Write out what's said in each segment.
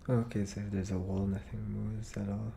Okay, so if there's a wall, nothing moves at all.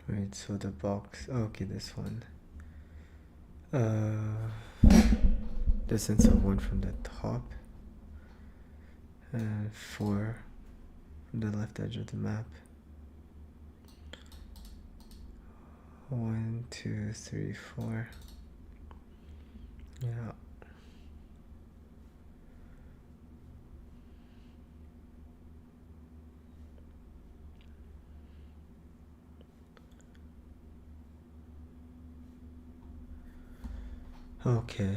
Right, so the box, okay, this one. Distance of 1 from the top and 4 from the left edge of the map. 1, 2, 3, 4. Yeah. Okay.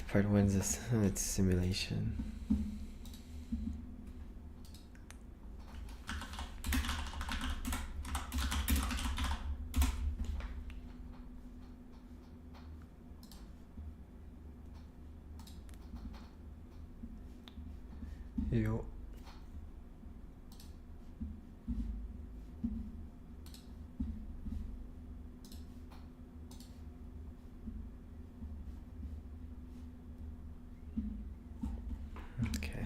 Part 1 is it's simulation. Yo. Okay.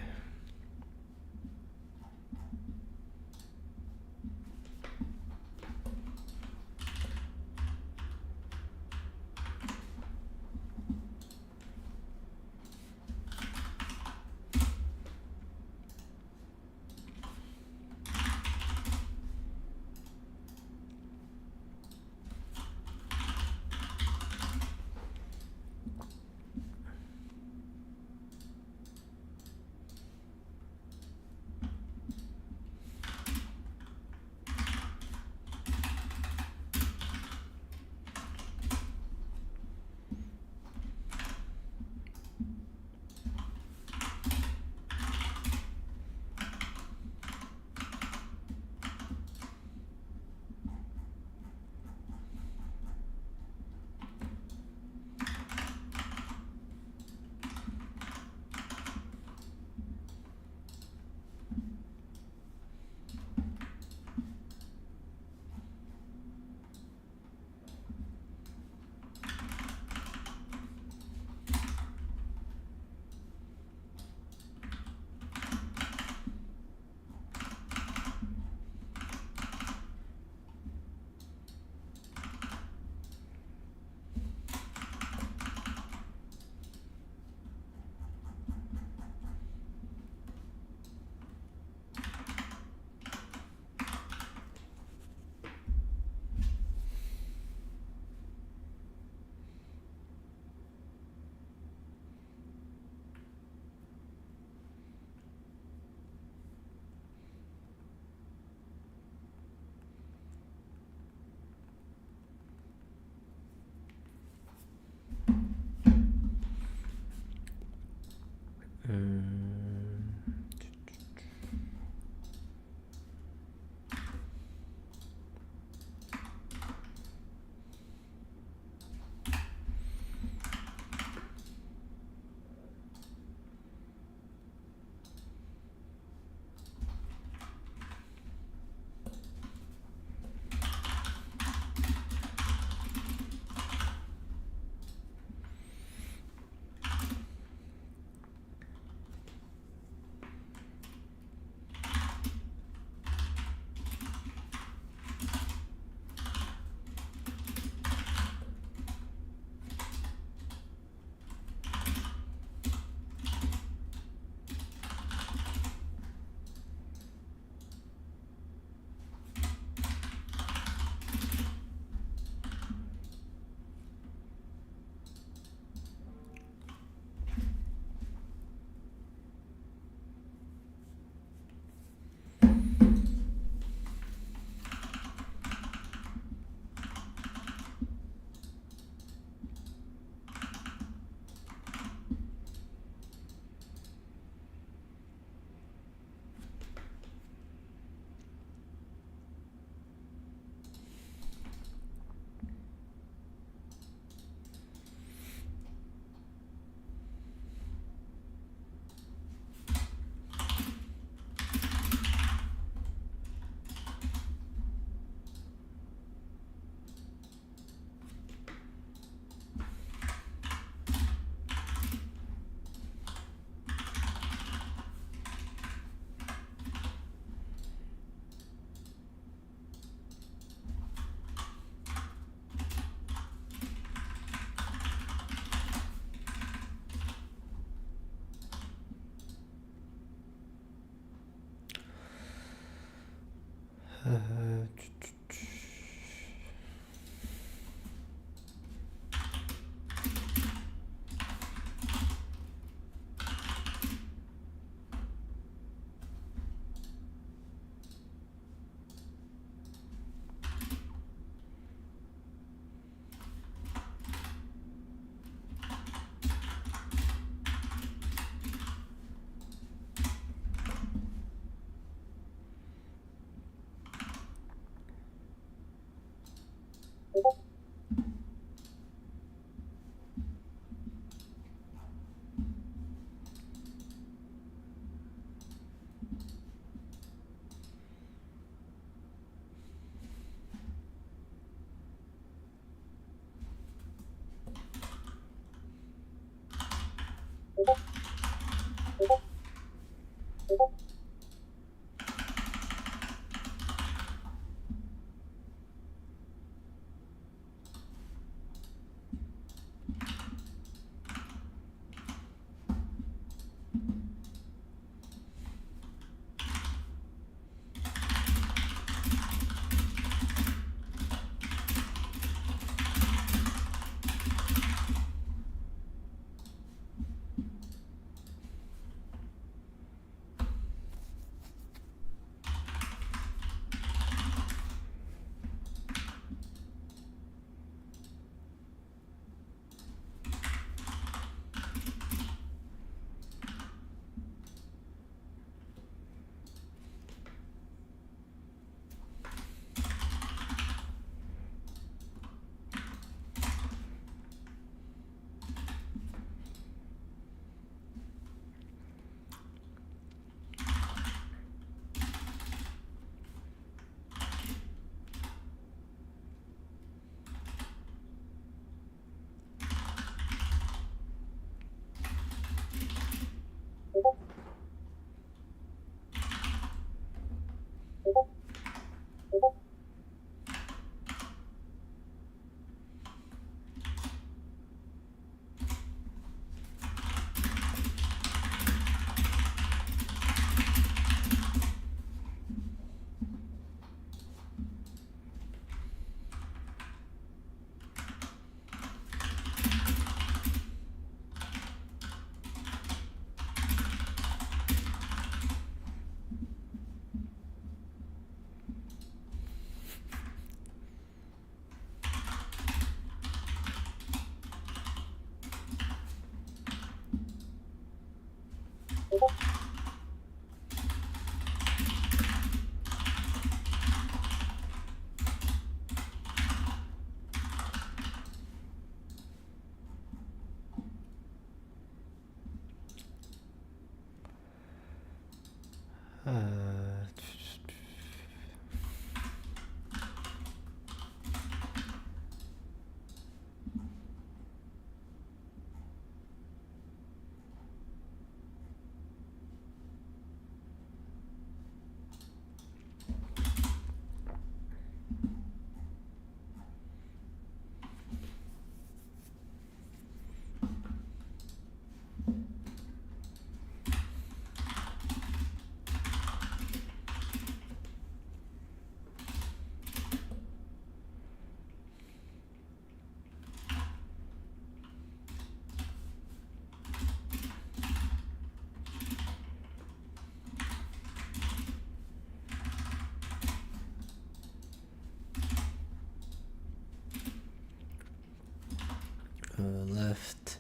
Left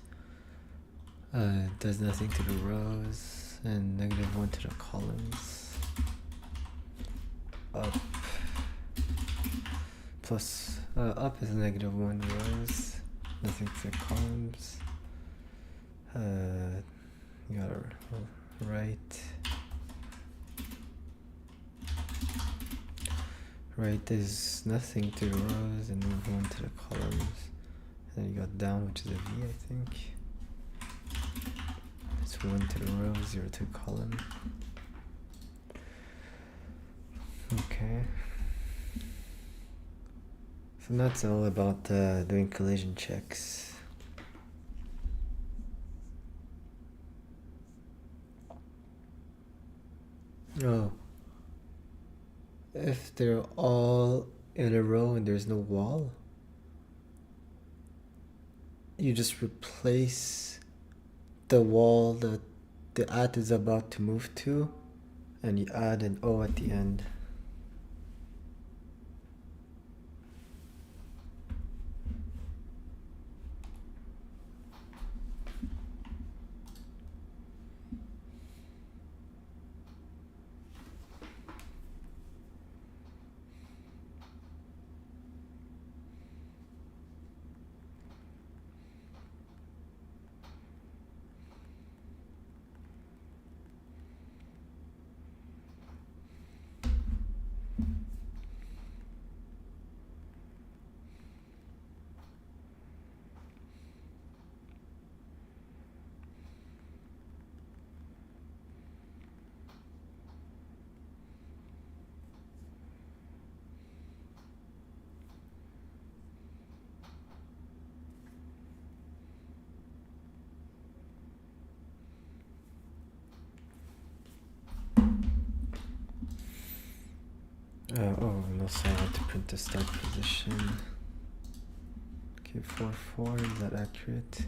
does nothing to the rows, and -1 to the columns. Up plus up is -1 rows, nothing to the columns. You got right. Right is nothing to the rows and -1 to the columns. Then you got down, which is a V, I think. It's 1 to the row, 0 to the column. Okay. So that's all about doing collision checks. Oh. If they're all in a row and there's no wall, you just replace the wall that the at is about to move to, and you add an O at the end. Oh, and also I want to print the start position. Okay, 4, 4, is that accurate?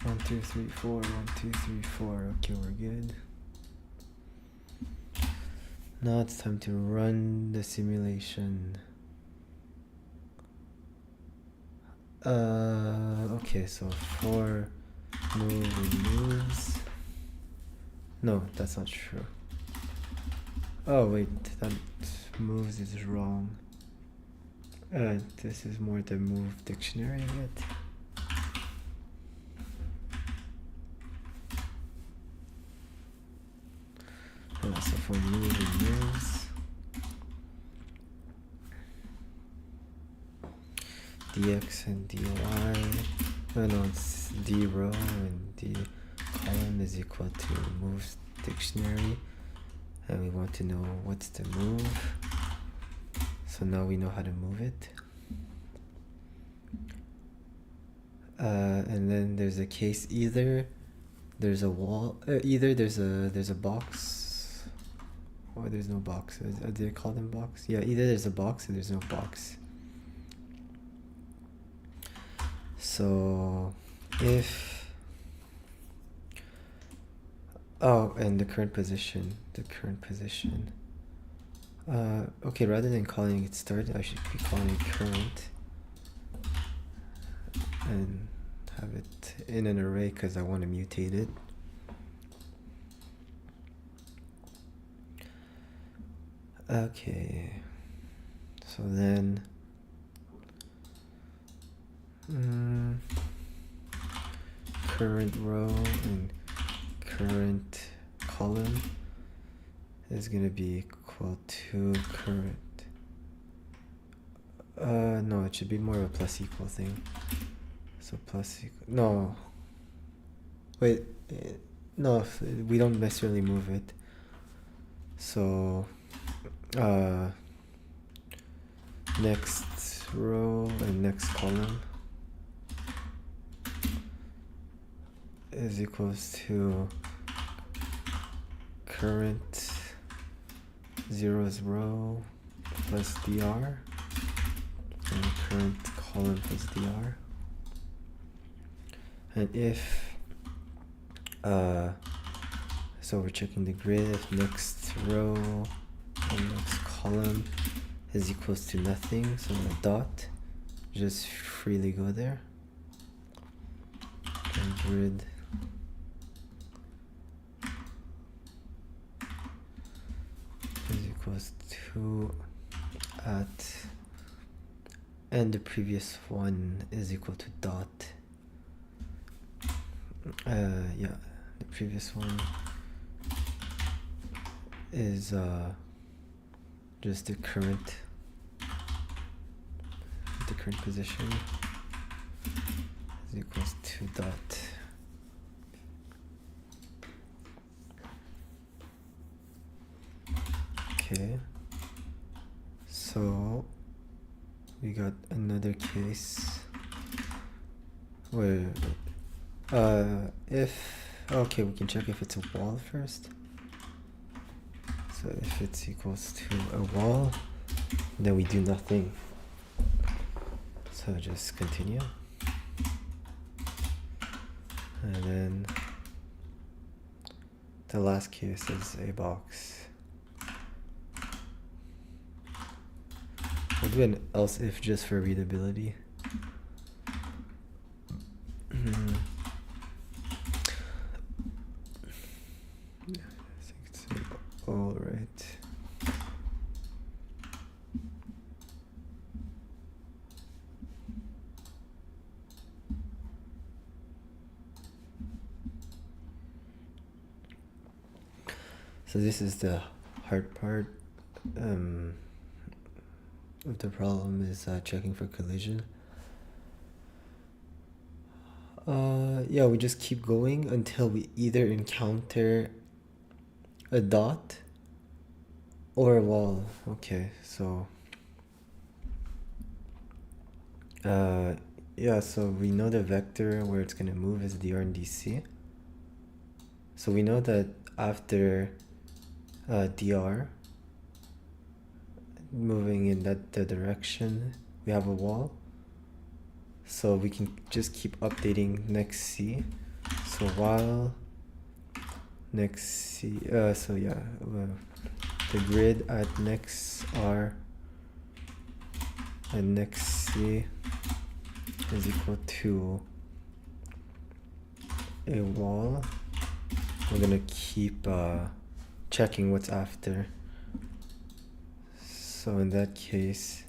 1, 2, 3, 4, 1, 2, 3, 4. Okay, we're good. Now it's time to run the simulation. Okay, so 4 moves. No, that's not true. Oh wait, that moves is wrong. This is more the move dictionary of it. So for move and moves, dx and dy. Oh no, it's d row and d column is equal to moves dictionary, and we want to know what's the move. So now we know how to move it. And then there's a case, either there's a wall, either there's a box, or there's no box. Do they call them box? Yeah, either there's a box or there's no box. So if and the current position. Okay, rather than calling it start, I should be calling it current and have it in an array because I want to mutate it. Okay, so then current row and current column is going to be equal to current. No, it should be more of a plus equal thing. So plus equal, no. Wait, no, we don't necessarily move it. So, next row and next column is equals to current zeros row plus dr and current column plus dr. And if so we're checking the grid, if next row and next column is equals to nothing, so the dot, just freely go there. And grid is equals to at, and the previous one is equal to dot. Yeah, the previous one is just the current position is equals to dot. Okay, so we got another case where okay, we can check if it's a wall first. So if it's equals to a wall, then we do nothing. So just continue. And then the last case is a box. We'll do an else if just for readability. All right. So this is the hard part of the problem, is checking for collision. Yeah, we just keep going until we either encounter a dot or a wall. Okay, so yeah, so we know the vector where it's gonna move is dr and dc. So we know that after dr, moving in that direction. We have a wall, so we can just keep updating next C. So while next C, so yeah, the grid at next R and next C is equal to a wall. We're gonna keep checking what's after. So in that case,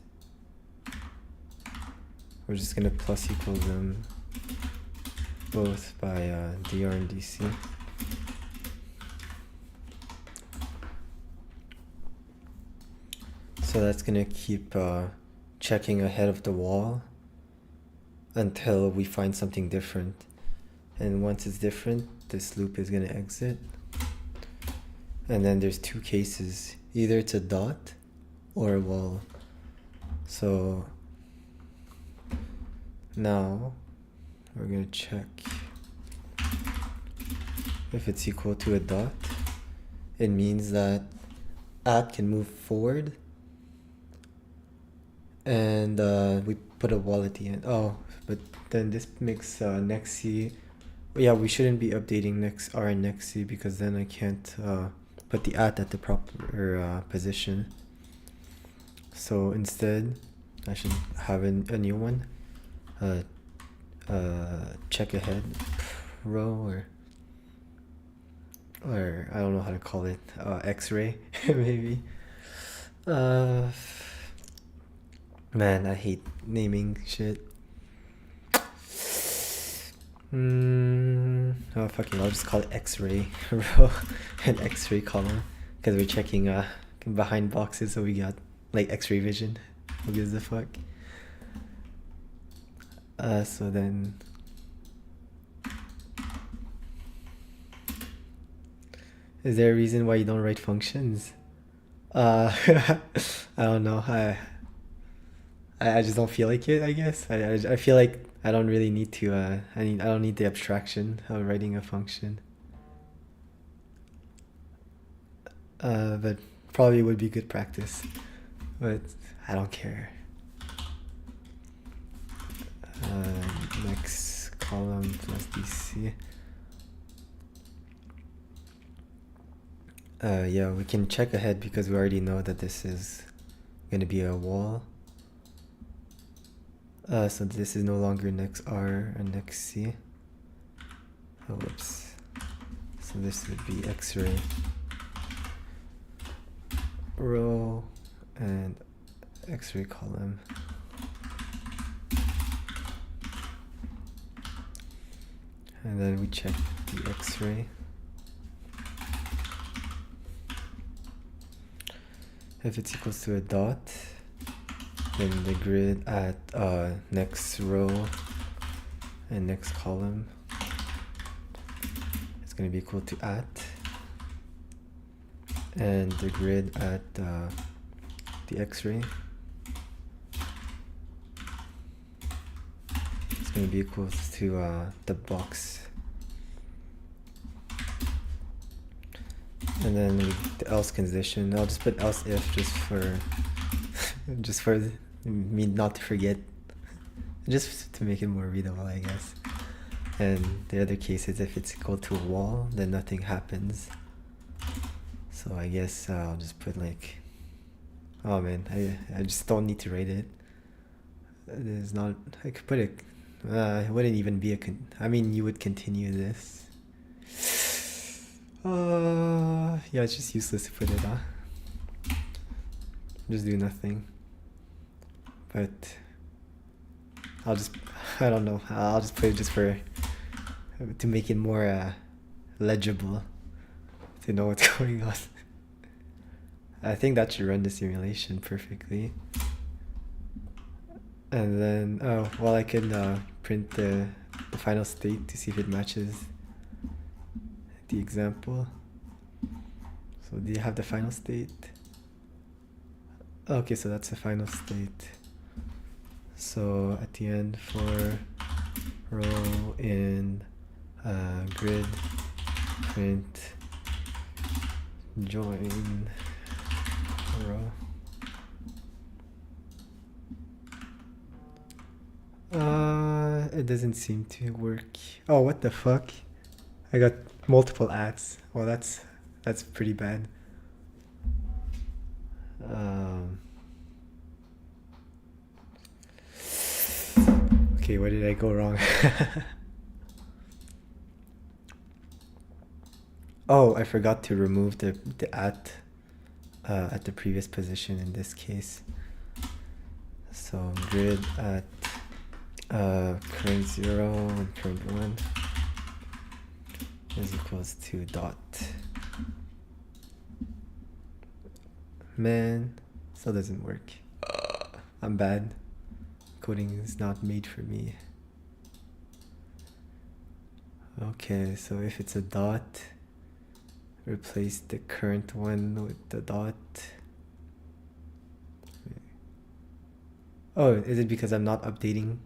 we're just gonna plus equal them both by dr and dc. So that's gonna keep checking ahead of the wall until we find something different. And once it's different, this loop is gonna exit. And then there's two cases. Either it's a dot or a wall. So now we're gonna check if it's equal to a dot. It means that at can move forward, and we put a wall at the end. Oh, but then this makes next C. Yeah, we shouldn't be updating next R and next C, because then I can't put the at the proper position. So instead, I should have a new one. Check ahead row, or I don't know how to call it, X-ray maybe. Man, I hate naming shit. Oh fucking, I'll just call it X-ray row and X-ray column, because we're checking behind boxes, so we got like X-ray vision. Who gives a fuck? So then is there a reason why you don't write functions? I don't know. I just don't feel like it, I guess. I feel like I don't really need to I don't need the abstraction of writing a function. But probably would be good practice. But I don't care. Next column plus dc. Yeah, we can check ahead because we already know that this is gonna be a wall. So this is no longer next R and next C. Oh, whoops. So this would be X-ray row and X-ray column. And then we check the X-ray. If it's equals to a dot, then the grid at next row and next column is going to be equal to at, and the grid at the X-ray is going to be equal to the box. And then the else condition, I'll just put else if just for me not to forget, just to make it more readable, I guess. And the other case is if it's equal to a wall, then nothing happens. So I guess I'll just put like, oh man, I just don't need to write it. There's not, I could put it, it wouldn't even be I mean, you would continue this. Yeah, it's just useless to put it, just do nothing. But I'll just, I don't know, I'll just put it just to make it more legible, to know what's going on. I think that should run the simulation perfectly. And then, oh, well, I can print the final state to see if it matches the example. So do you have the final state? Okay, so that's the final state. So at the end, for row in grid, print join row. It doesn't seem to work. Oh, what the fuck? I got multiple ads. Well, that's pretty bad. Okay, where did I go wrong? Oh, I forgot to remove the at the previous position in this case. So grid at current 0 and current 1 is equals to dot. Man, still doesn't work. I'm bad. Coding is not made for me. Okay, so if it's a dot, replace the current one with the dot. Oh, is it because I'm not updating?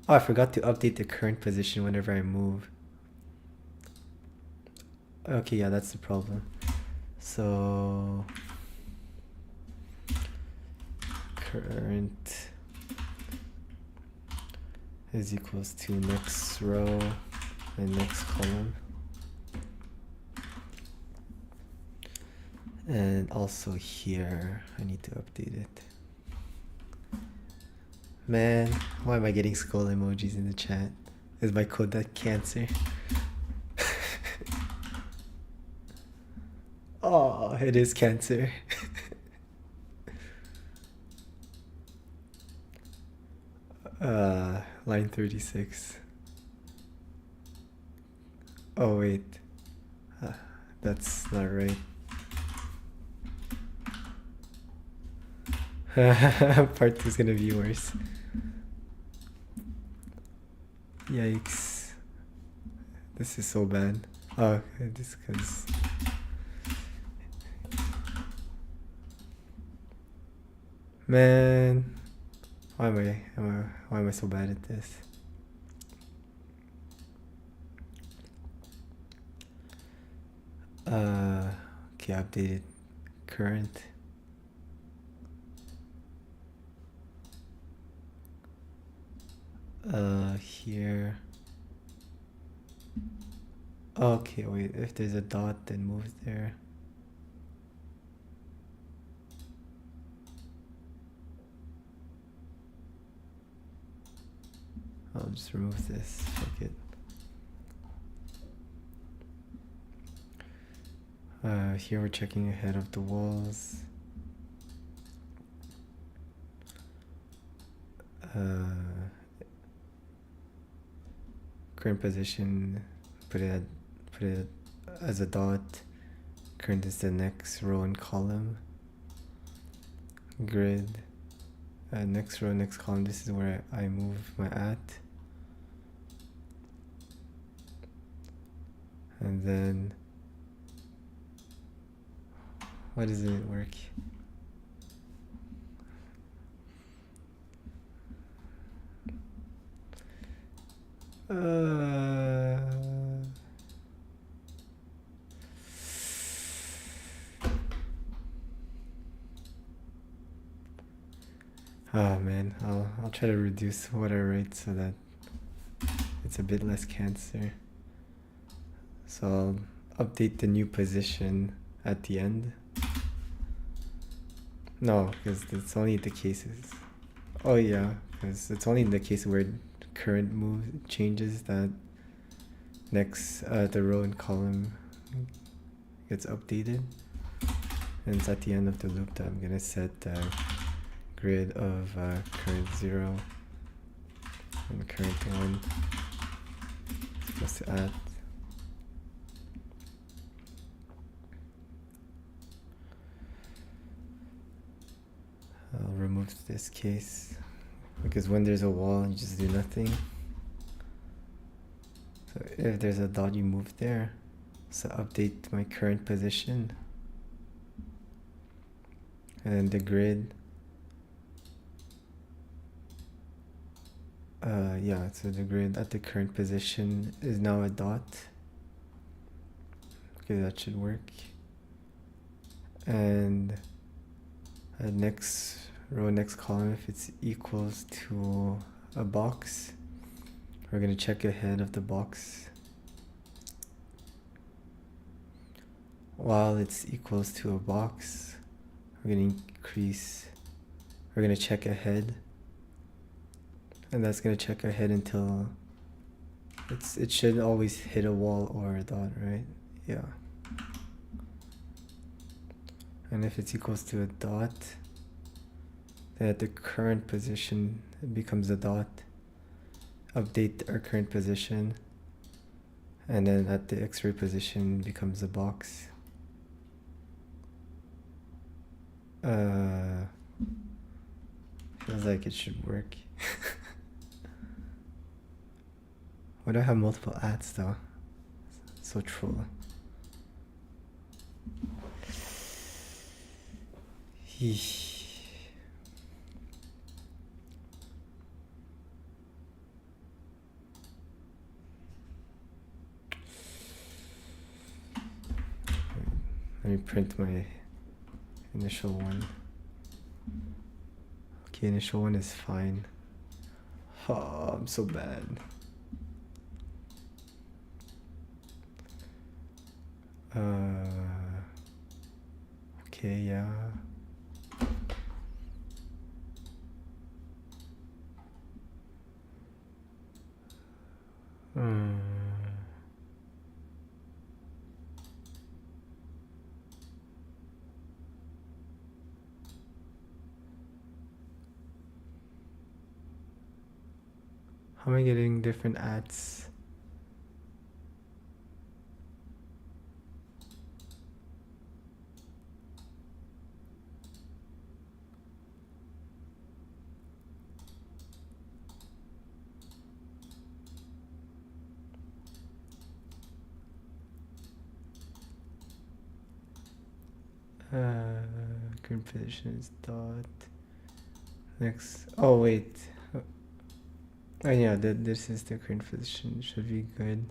Oh, I forgot to update the current position whenever I move. Okay, yeah, that's the problem. So current is equals to next row and next column. And also here, I need to update it. Man, why am I getting skull emojis in the chat? Is my code that cancer? Oh, it is cancer. Line 36. Oh wait, that's not right. Part 2 is gonna be worse. Yikes. This is so bad. Oh, this because... Man, why am I so bad at this? Okay, updated current. Here. Okay, wait, if there's a dot, then move there. I'll just remove this, fuck it. Here we're checking ahead of the walls. Current position, put it as a dot. Current is the next row and column. Grid, next row, next column. This is where I move my at. And then, why doesn't it work? Oh man, I'll try to reduce what I write so that it's a bit less cancer. So I'll update the new position at the end. No, because it's only the cases. Oh yeah, because it's only in the case where current move changes that next the row and column gets updated, and it's at the end of the loop that I'm gonna set grid of current 0 and current 1 supposed to add. I'll remove this case because when there's a wall you just do nothing. So if there's a dot you move there. So update my current position. And then the grid. Yeah, so the grid at the current position is now a dot. Okay, that should work. And next row, next column, if it's equals to a box, we're gonna check ahead of the box while it's equals to a box. We're gonna check ahead, and that's gonna check ahead until it should always hit a wall or a dot, right? Yeah. And if it's equals to a dot, then at the current position it becomes a dot. Update our current position, and then at the X-ray position becomes a box. Feels like it should work. Why do I have multiple ads though? So troll. Let me print my initial one. Okay, initial one is fine. Oh, I'm so bad. Okay, yeah. How am I getting different ads? Current position is dot. Next. Oh wait. Oh yeah, this is the current position. Should be good.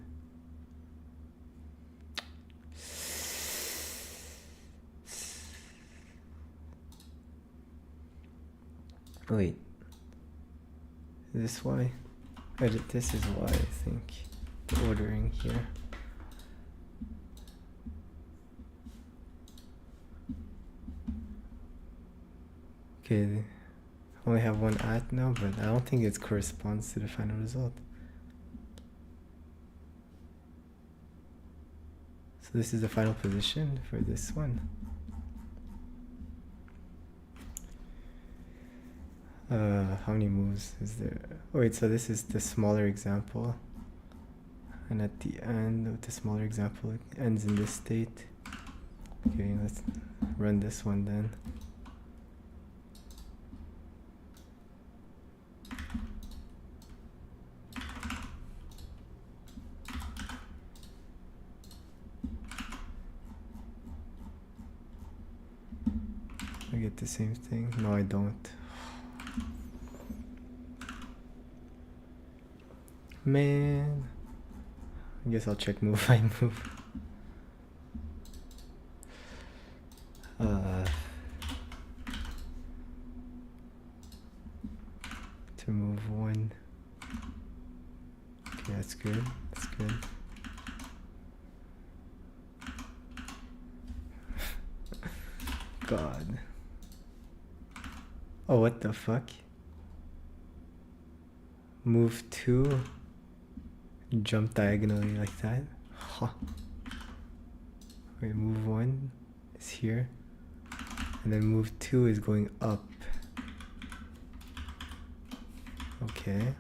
Wait. Is this why? This is why I think the ordering here. Okay, I only have one ad now, but I don't think it corresponds to the final result. So this is the final position for this one. How many moves is there? Oh wait, so this is the smaller example. And at the end of the smaller example, it ends in this state. Okay, let's run this one then. I get the same thing. No, I don't. Man. I guess I'll check move by move. To move one. Okay, that's good. That's good. God. Oh, what the fuck? Move two. Jump diagonally like that. Huh. Wait, move one is here. And then move two is going up. Okay.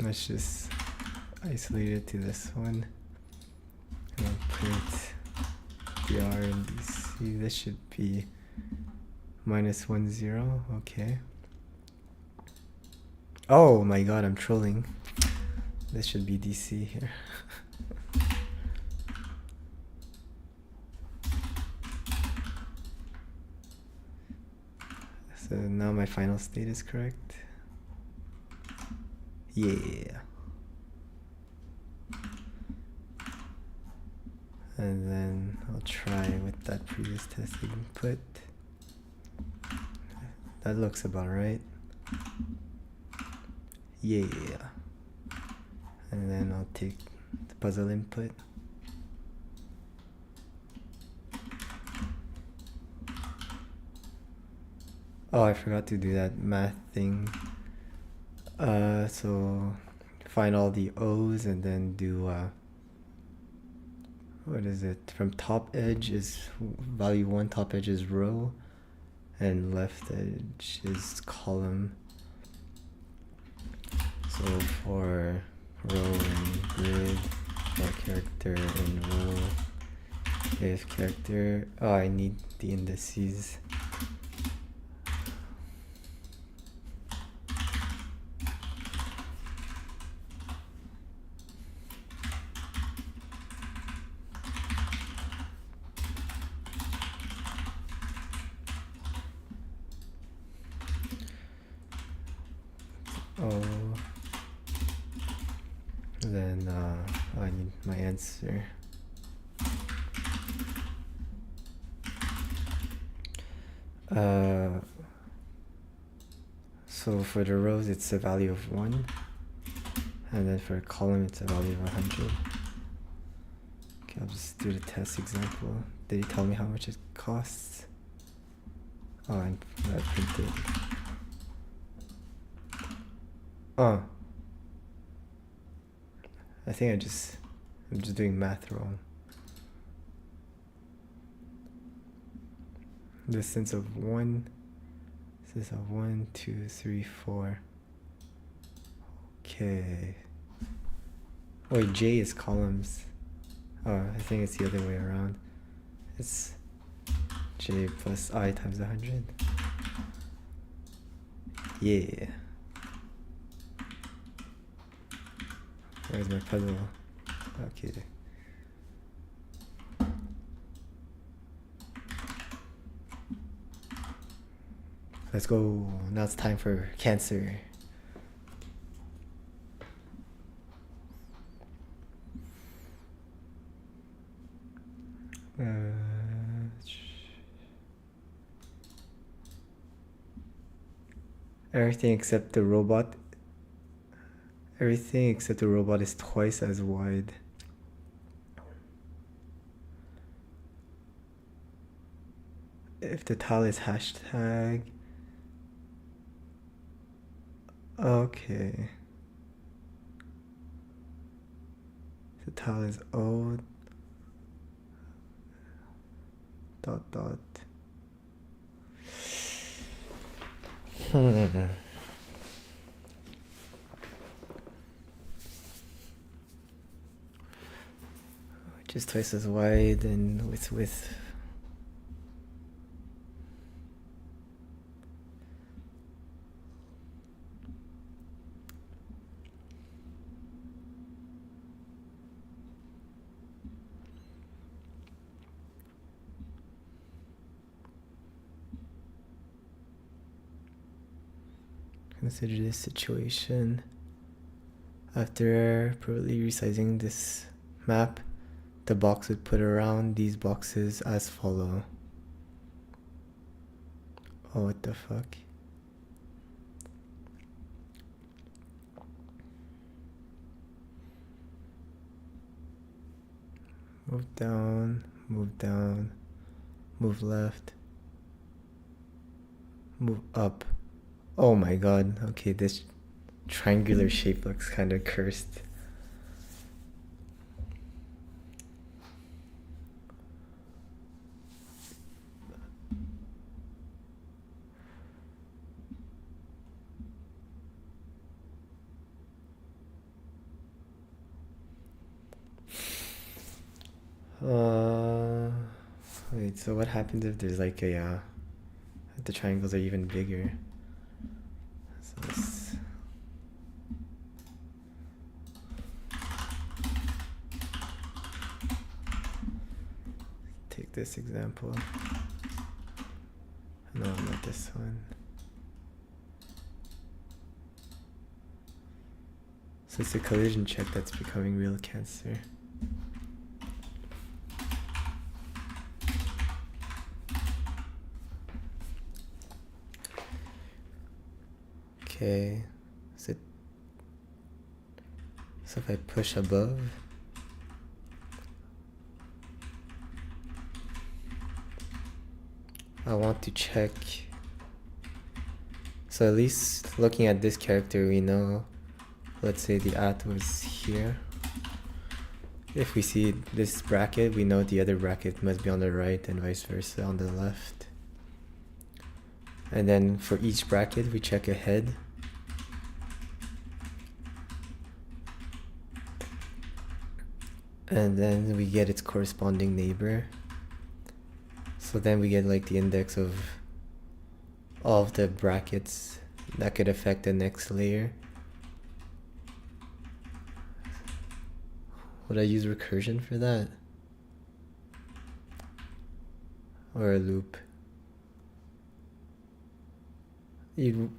Let's just isolate it to this one. And then print BR and DC. This should be -1 0. Okay. Oh my god, I'm trolling. This should be DC here. So now my final state is correct. Yeah. And then I'll try with that previous testing input. That looks about right. Yeah. and then I'll take the puzzle input. Oh, I forgot to do that math thing. So find all the O's and then do what is it? From top edge is value 1, top edge is row, and left edge is column. So for row and grid, for character and row, if character, oh, I need the indices. Then I need my answer. So for the rows it's a value of 1, and then for a column it's a value of 100. Okay, I'll just do the test example. Did he tell me how much it costs? Oh, I printed. Oh, I think I'm just doing math wrong. Distance of 1, 2, 3, 4. Okay. Wait, J is columns. Oh, I think it's the other way around. It's J plus I times 100. Yeah. Where's my puzzle? Okay. Let's go. Now it's time for Cancer. Everything except the robot. Everything except the robot is twice as wide. If the tile is hashtag. Okay. The tile is O dot dot. Just twice as wide and with width. Consider this situation. After appropriately resizing this map, the box would put around these boxes as follow. Oh, what the fuck? Move down, move left, move up. Oh my god, okay, this triangular shape looks kind of cursed. Wait, so what happens if there's like a, if the triangles are even bigger? So let's take this example. No, not this one. So it's a collision check that's becoming real Cancer. Okay, so So if I push above, I want to check. So at least looking at this character, we know, let's say the at was here. If we see this bracket, we know the other bracket must be on the right and vice versa on the left. And then for each bracket, we check ahead. And then we get its corresponding neighbor. So then we get like the index of all of the brackets that could affect the next layer. Would I use recursion for that? Or a loop? You'd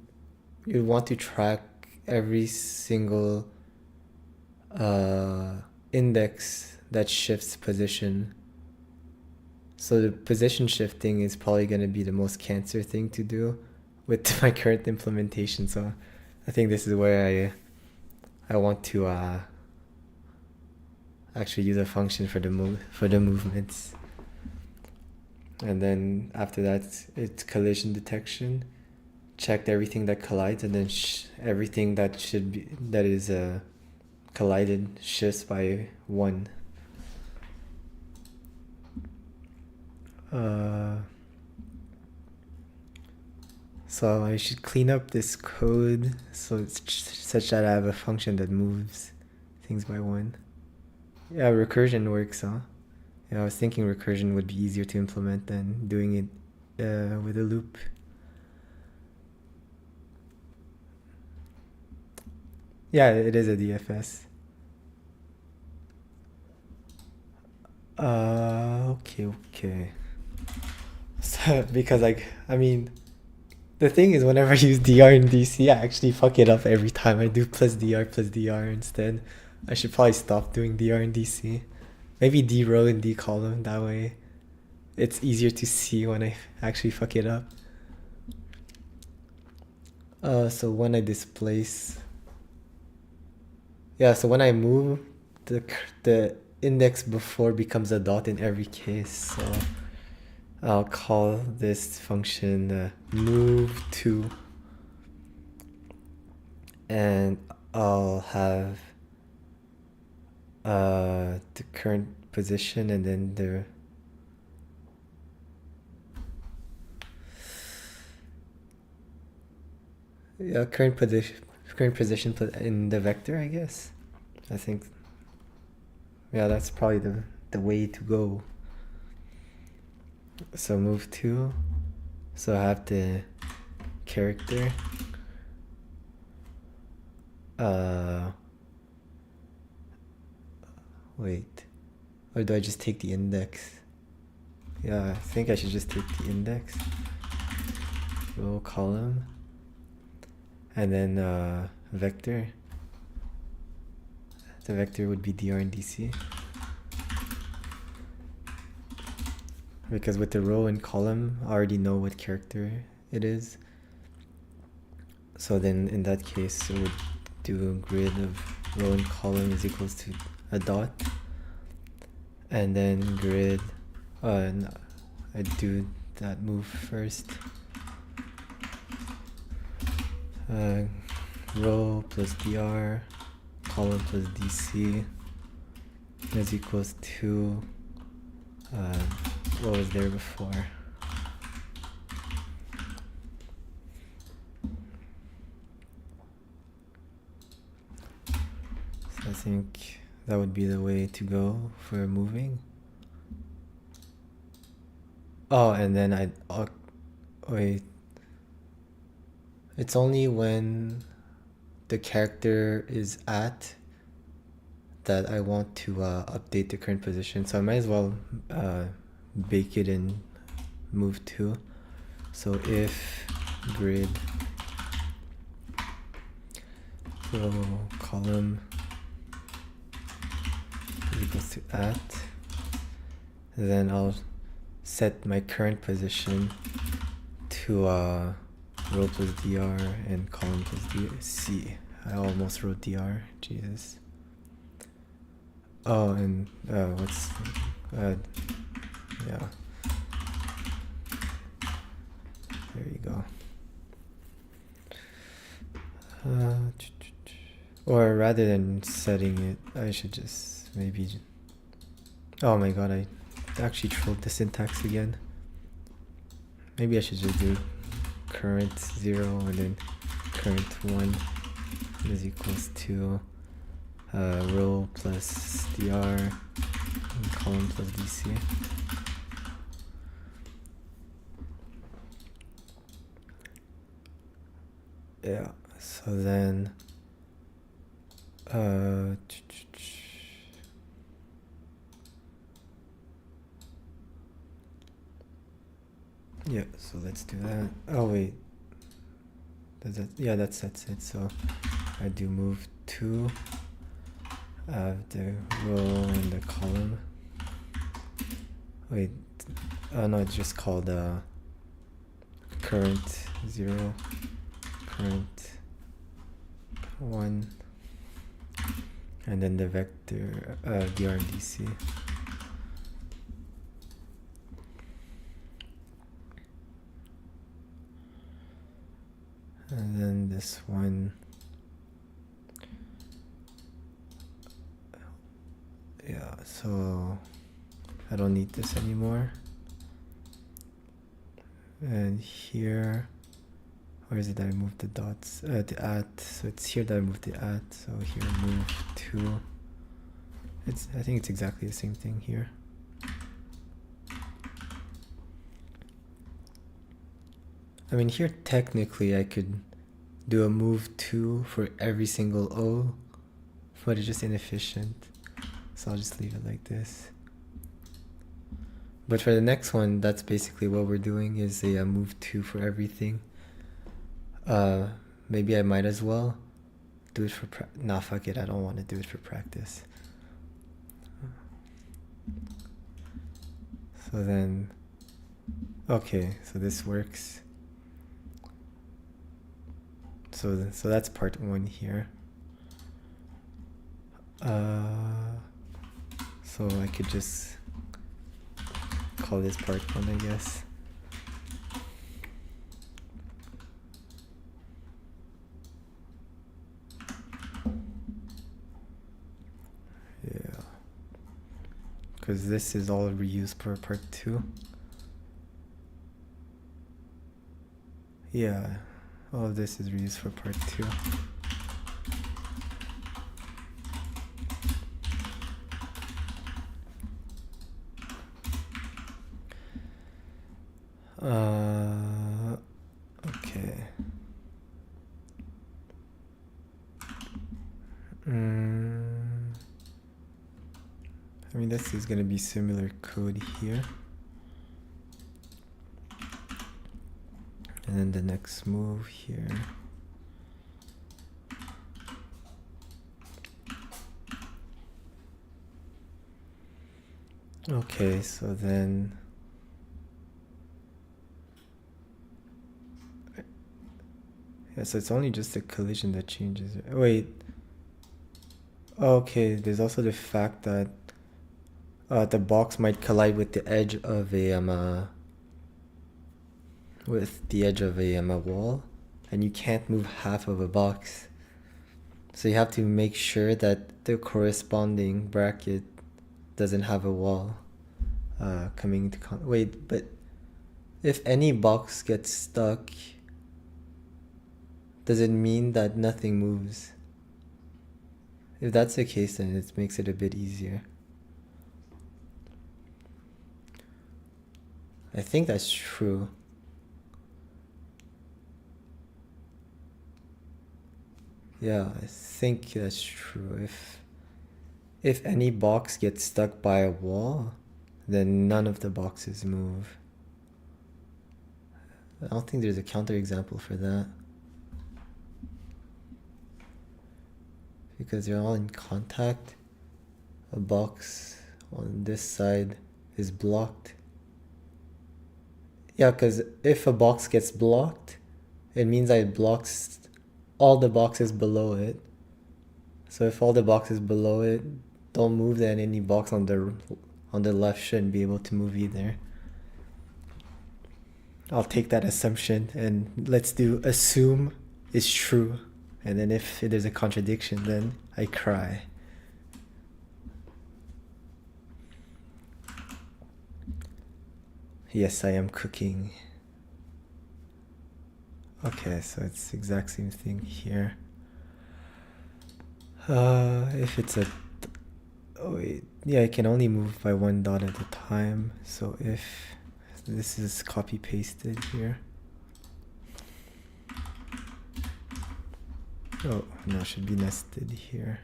want to track every single index that shifts position. So the position shifting is probably going to be the most cancer thing to do with my current implementation. So I think this is where I want to actually use a function for the movements. And then after that, it's collision detection. Checked everything that collides, and then everything that is collided shifts by 1. So I should clean up this code so it's such that I have a function that moves things by 1. Yeah, recursion works, huh? Yeah, I was thinking recursion would be easier to implement than doing it with a loop. Yeah, it is a DFS. Okay. So, because the thing is, whenever I use dr and dc, I actually fuck it up every time. I do plus dr instead. I should probably stop doing dr and dc. Maybe d row and d column, that way it's easier to see when I actually fuck it up. So when I displace, so when I move, the index before becomes a dot in every case. So I'll call this function move to, and I'll have the current position and then the current position in the vector, I guess. I think that's probably the way to go. So move to, so I have the character wait, or do I just take the index? Yeah, I think I should just take the index, row column, and then vector. The vector would be dr and dc, because with the row and column I already know what character it is. So then in that case it would do a grid of row and column is equals to a dot, and then grid no, I do that move first. Row plus dr, column plus dc is equals to what was there before. So I think that would be the way to go for moving. Oh, and then wait. It's only when the character is at that I want to update the current position. So I might as well bake it in move to. So if grid row column is equals to at, then I'll set my current position to row plus dr and column plus dc. I almost wrote dr, Jesus. Oh, and what's yeah, there you go. Or rather than setting it, I should just maybe. Oh my god, I actually trolled the syntax again. Maybe I should just do current 0 and then current 1 is equals to row plus dr and column plus dc. Yeah, so then yeah, so let's do that. Oh wait, does that, yeah, that's it. So I do move 2 of the row and the column. Wait, oh no, it's just called current 0, current 1, and then the vector drdc. And then this one, yeah, so I don't need this anymore. And here, where is it that I moved the dots? The at, so it's here that I moved the at, so here move 2. I think it's exactly the same thing here. I mean, here technically I could do a move 2 for every single O, but it's just inefficient. So I'll just leave it like this. But for the next one, that's basically what we're doing, is a move 2 for everything. Maybe I might as well do it for nah, fuck it, I don't want to do it for practice. So then, okay, so this works. So that's part 1 here. So I could just call this part 1, I guess. Yeah, because this is all reused for part 2. Yeah, all of this is reused for part 2. Okay. I mean, this is going to be similar code here. And then the next move here. Okay, so then yeah, so it's only just the collision that changes it. Wait. Okay, there's also the fact that the box might collide with the edge of a wall, and you can't move half of a box. So you have to make sure that the corresponding bracket doesn't have a wall coming into wait, but if any box gets stuck, does it mean that nothing moves? If that's the case, then it makes it a bit easier. I think that's true. Yeah, I think that's true. If any box gets stuck by a wall, then none of the boxes move. I don't think there's a counterexample for that, because they're all in contact. A box on this side is blocked. Yeah, because if a box gets blocked, it means that it blocks all the boxes below it. So if all the boxes below it don't move, then any box on the left shouldn't be able to move either. I'll take that assumption and let's do assume is true. And then if there's a contradiction, then I cry. Yes, I am cooking. Okay, so it's the exact same thing here. If it's a... Oh wait, yeah, I can only move by one dot at a time. So if this is copy pasted here. Oh, no, it should be nested here.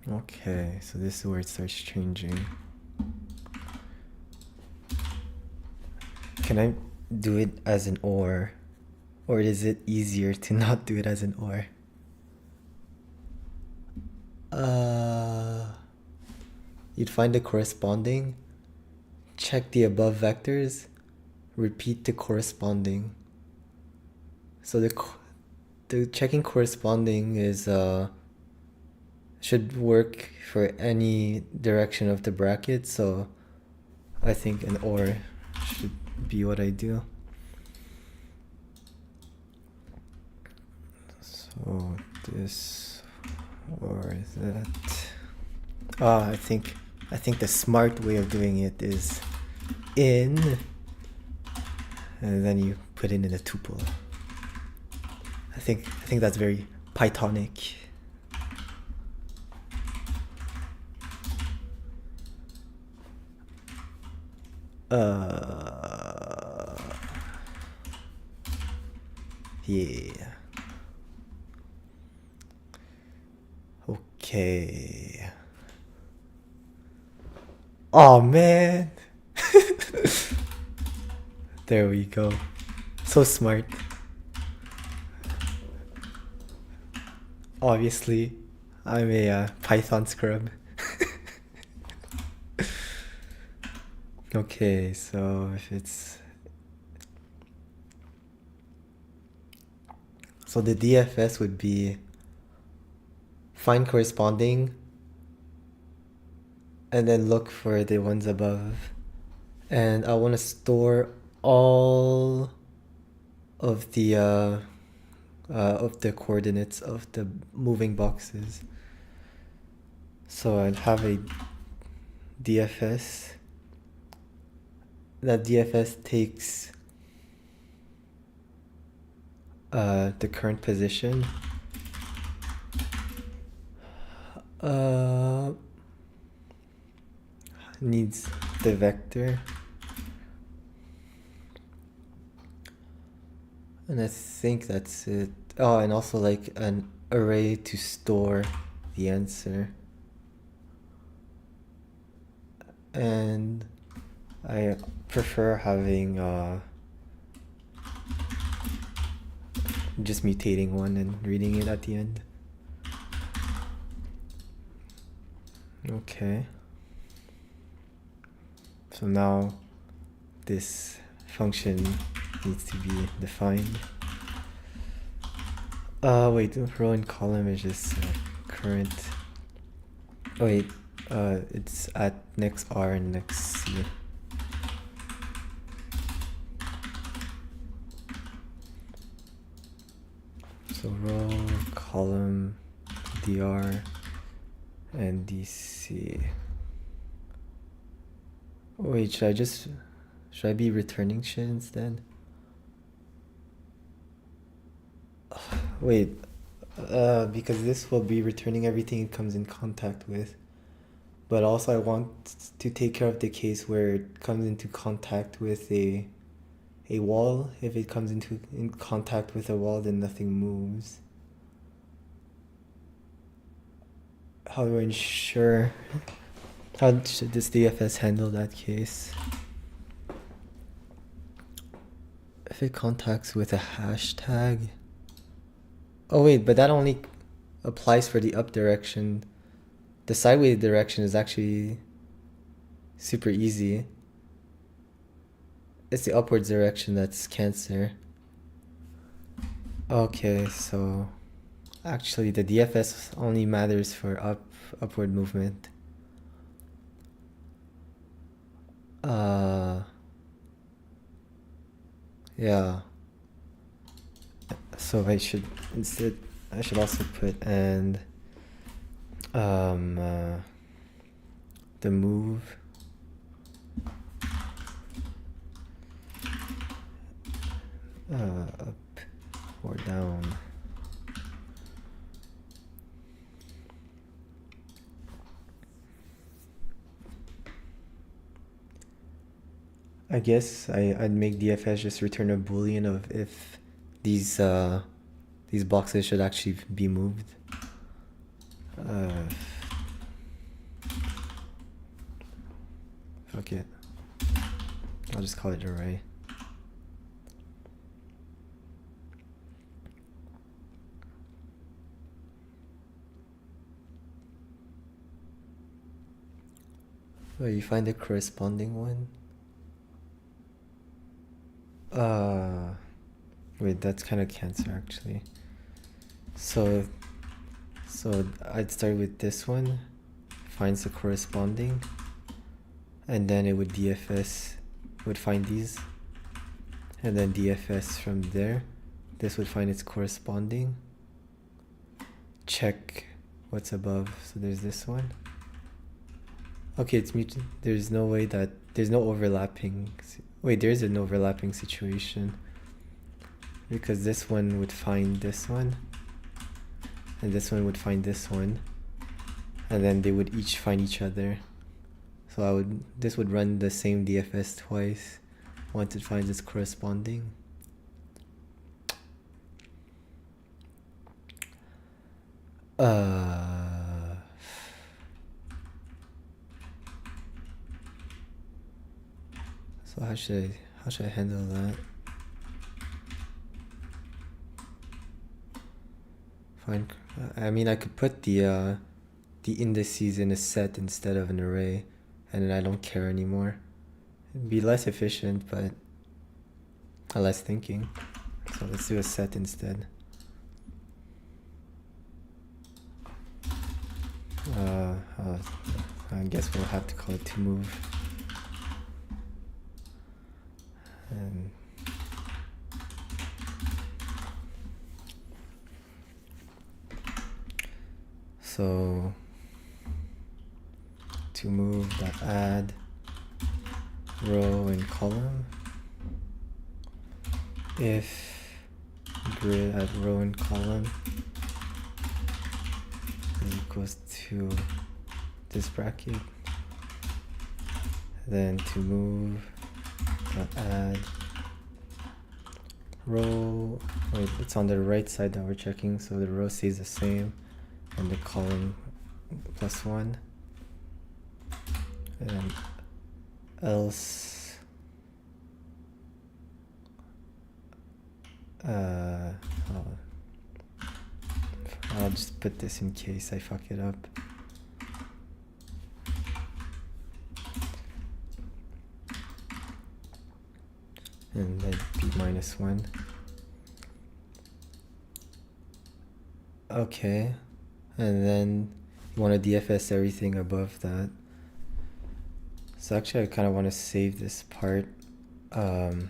Okay, so this is where it starts changing. Can I do it as an or is it easier to not do it as an or? You'd find the corresponding, check the above vectors, repeat the corresponding. So the checking corresponding is should work for any direction of the bracket, so I think an or should be what I do. So this or that. I think the smart way of doing it is in, and then you put it in a tuple. I think that's very Pythonic. Yeah. Okay. Oh man. There we go. So smart. Obviously, I'm a Python scrub. Okay, so if it's... So the DFS would be find corresponding and then look for the ones above. And I want to store all of the coordinates of the moving boxes. So I'd have a DFS. That DFS takes the current position, needs the vector, and I think that's it. Oh, and also like an array to store the answer. And I prefer having just mutating one and reading it at the end. Okay. So now this function needs to be defined. Wait, row and column is just current. Oh wait, it's at next R and next C. So row, column, dr, and dc. Wait, should I be returning shit instead? Wait, because this will be returning everything it comes in contact with. But also I want to take care of the case where it comes into contact with a wall. If it comes in contact with a wall, then nothing moves. How do I ensure? How should this DFS handle that case? If it contacts with a hashtag. Oh wait, but that only applies for the up direction. The sideways direction is actually super easy. it's the upwards direction that's Cancer. Okay, so actually the DFS only matters for upward movement. Yeah. So I should also put and the move up or down. I guess I'd make DFS just return a boolean of if these boxes should actually be moved. Fuck it. I'll just call it array. Oh, you find the corresponding one? Wait, that's kind of Cancer actually. So I'd start with this one, finds the corresponding, and then it would DFS, would find these, and then DFS from there. This would find its corresponding, check what's above. So there's this one. Okay, it's mutual. There's no way that there's no overlapping. Wait, there is an overlapping situation because this one would find this one and this one would find this one, and then they would each find each other. So this would run the same DFS twice once it finds its corresponding. So how should I handle that? Fine. I mean, I could put the indices in a set instead of an array, and then I don't care anymore. It'd be less efficient, but less thinking. So let's do a set instead. I guess we'll have to call it toMove. And so toMove.add row and column if grid at row and column is equals to this bracket, then toMove.add row. Wait, it's on the right side that we're checking, so the row stays the same and the column +1, and else I'll just put this in case I fuck it up. And that'd be -1. Okay, and then you want to DFS everything above that. So actually I kind of want to save this part. So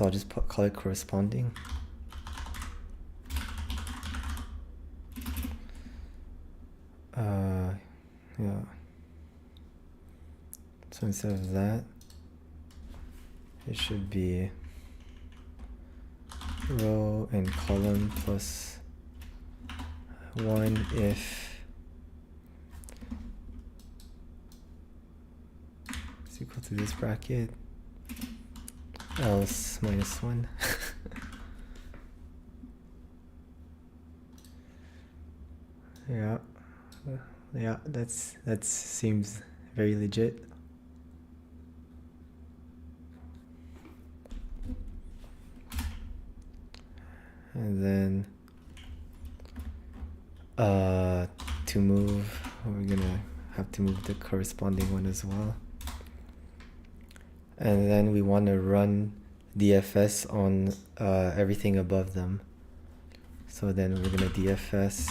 I'll just call it corresponding. Yeah. So instead of that, it should be row and column +1 if it's equal to this bracket, else -1. Yeah, that seems very legit. And then toMove, we're gonna have to move the corresponding one as well. and then we want to run DFS on everything above them. So then we're gonna DFS.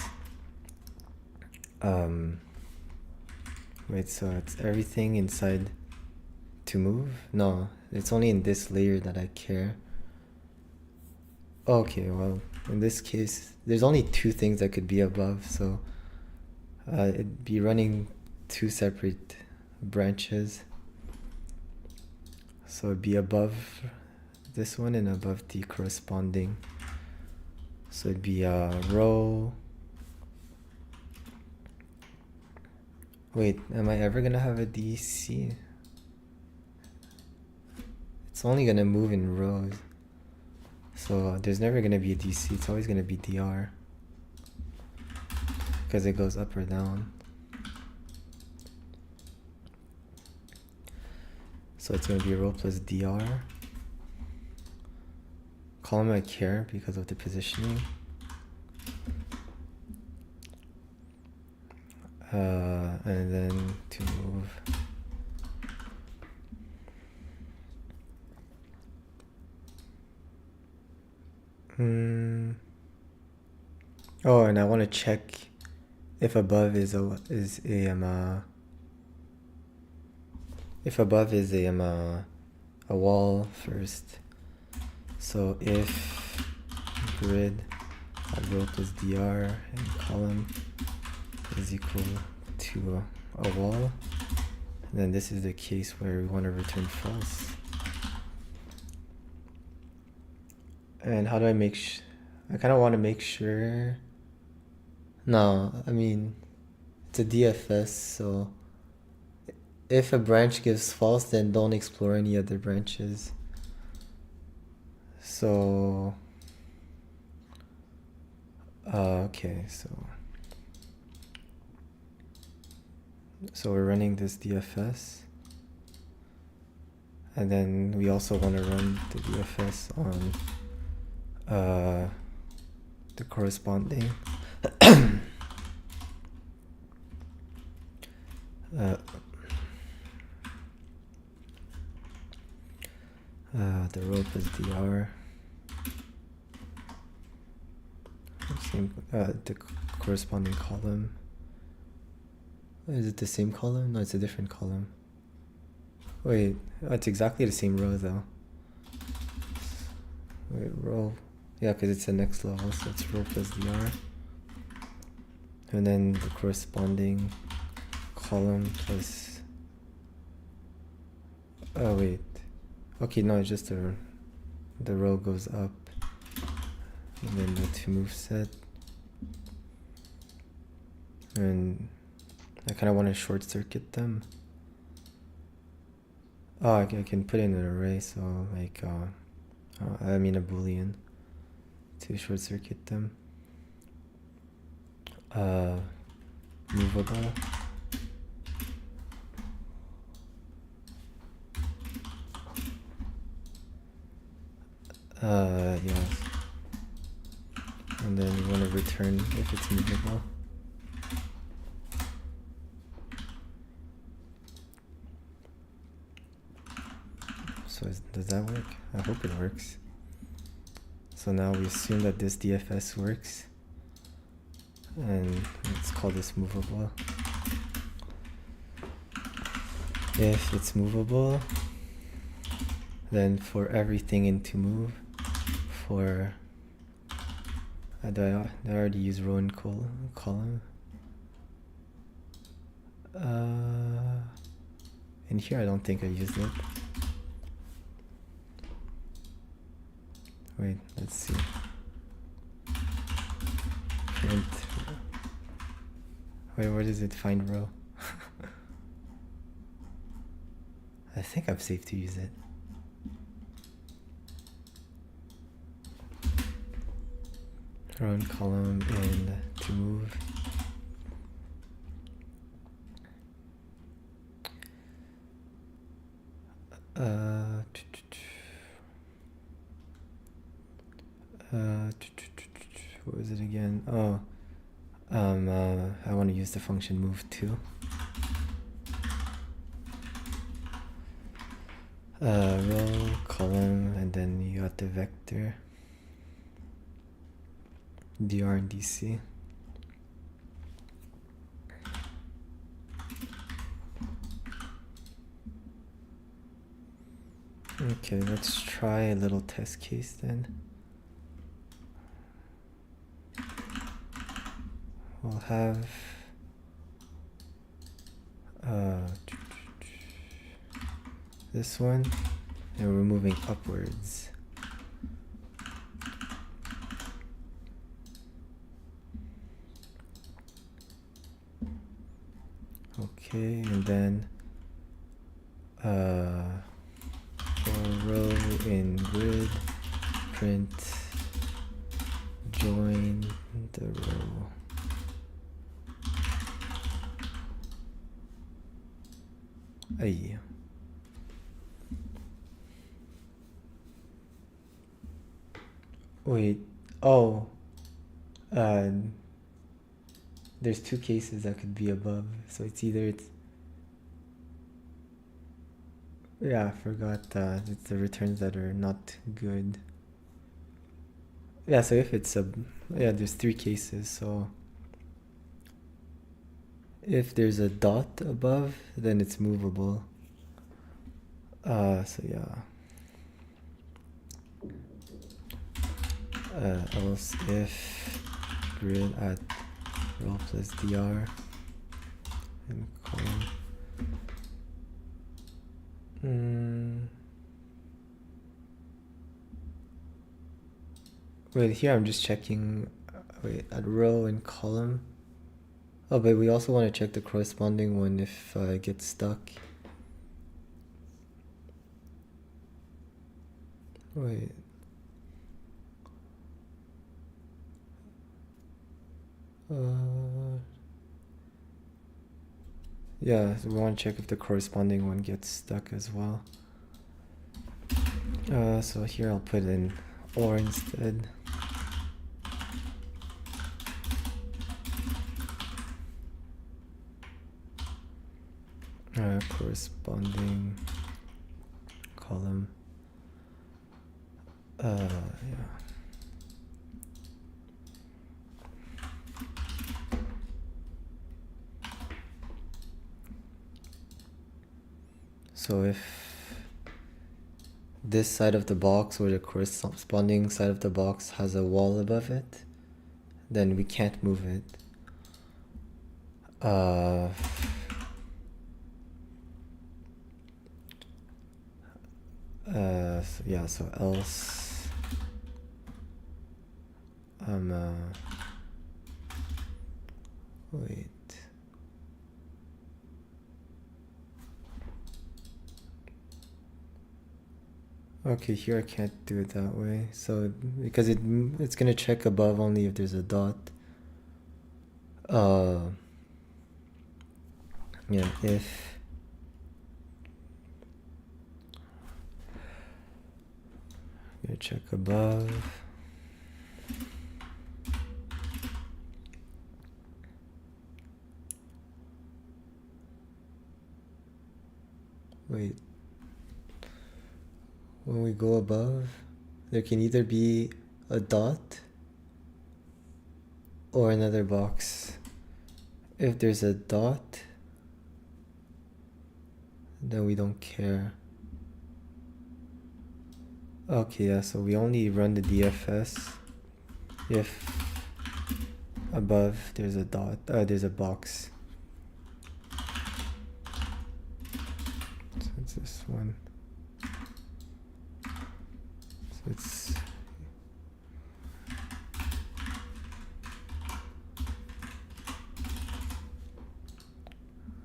Wait, so it's everything inside to move? No, it's only in this layer that I care. Okay, well, in this case, there's only two things that could be above, so it'd be running two separate branches. So it'd be above this one and above the corresponding. So it'd be a row. Wait, am I ever gonna have a DC? It's only gonna move in rows. So there's never gonna be a DC, it's always gonna be DR. Because it goes up or down. So it's gonna be row plus DR. Column I care because of the positioning. And then to move. Oh, and I want to check if above is a wall first. So if grid row plus dr and column is equal to a wall, then this is the case where we want to return false. And how do I make I kind of want to make sure. No, I mean, it's a DFS, so if a branch gives false, then don't explore any other branches. So, okay, so we're running this DFS, and then we also want to run the DFS on the corresponding the row plus dr, the corresponding column. Is it the same column? No, it's a different column. Wait, it's exactly the same row though. Wait, row. Yeah, because it's the next level, so it's row plus dr. And then the corresponding column plus... Oh, wait. Okay, no, it's just the row goes up. And then the to move set. And I kind of want to short circuit them. Oh, I can put in an array, so like, I mean a boolean to short circuit them. Movable. Yes. And then we want to return if it's movable. So does that work? I hope it works. So now we assume that this DFS works, and let's call this movable. If it's movable, then for everything in to move, for I already use row and column. In here I don't think I used it. Wait, let's see. Print. Wait, where does it find row? I think I'm safe to use it. Row and column and to move. What was it again? Oh, I want to use the function move too. row, column, and then you got the vector, dr and dc. Okay, let's try a little test case then. We'll have this one, and we're moving upwards. Okay, and then for row in grid, print join the row. Aye. Wait, oh, there's two cases that could be above, so it's either yeah, I forgot that it's the returns that are not good. Yeah, so if it's yeah, there's three cases, so if there's a dot above, then it's movable. So yeah. Else if grid at row plus dr and column. Wait, here I'm just checking. Wait, at row and column. Oh, but we also want to check the corresponding one if it gets stuck. Wait. Yeah, so we want to check if the corresponding one gets stuck as well. So here I'll put in or instead. Corresponding column. Yeah. So if this side of the box or the corresponding side of the box has a wall above it, then we can't move it. So yeah, so else wait. Okay, here I can't do it that way. So because it's gonna check above only if there's a dot. Yeah, if I'm gonna check above. Wait. When we go above, there can either be a dot or another box. If there's a dot, then we don't care. Okay, yeah, so we only run the DFS if above there's a dot, there's a box. So it's this one. So it's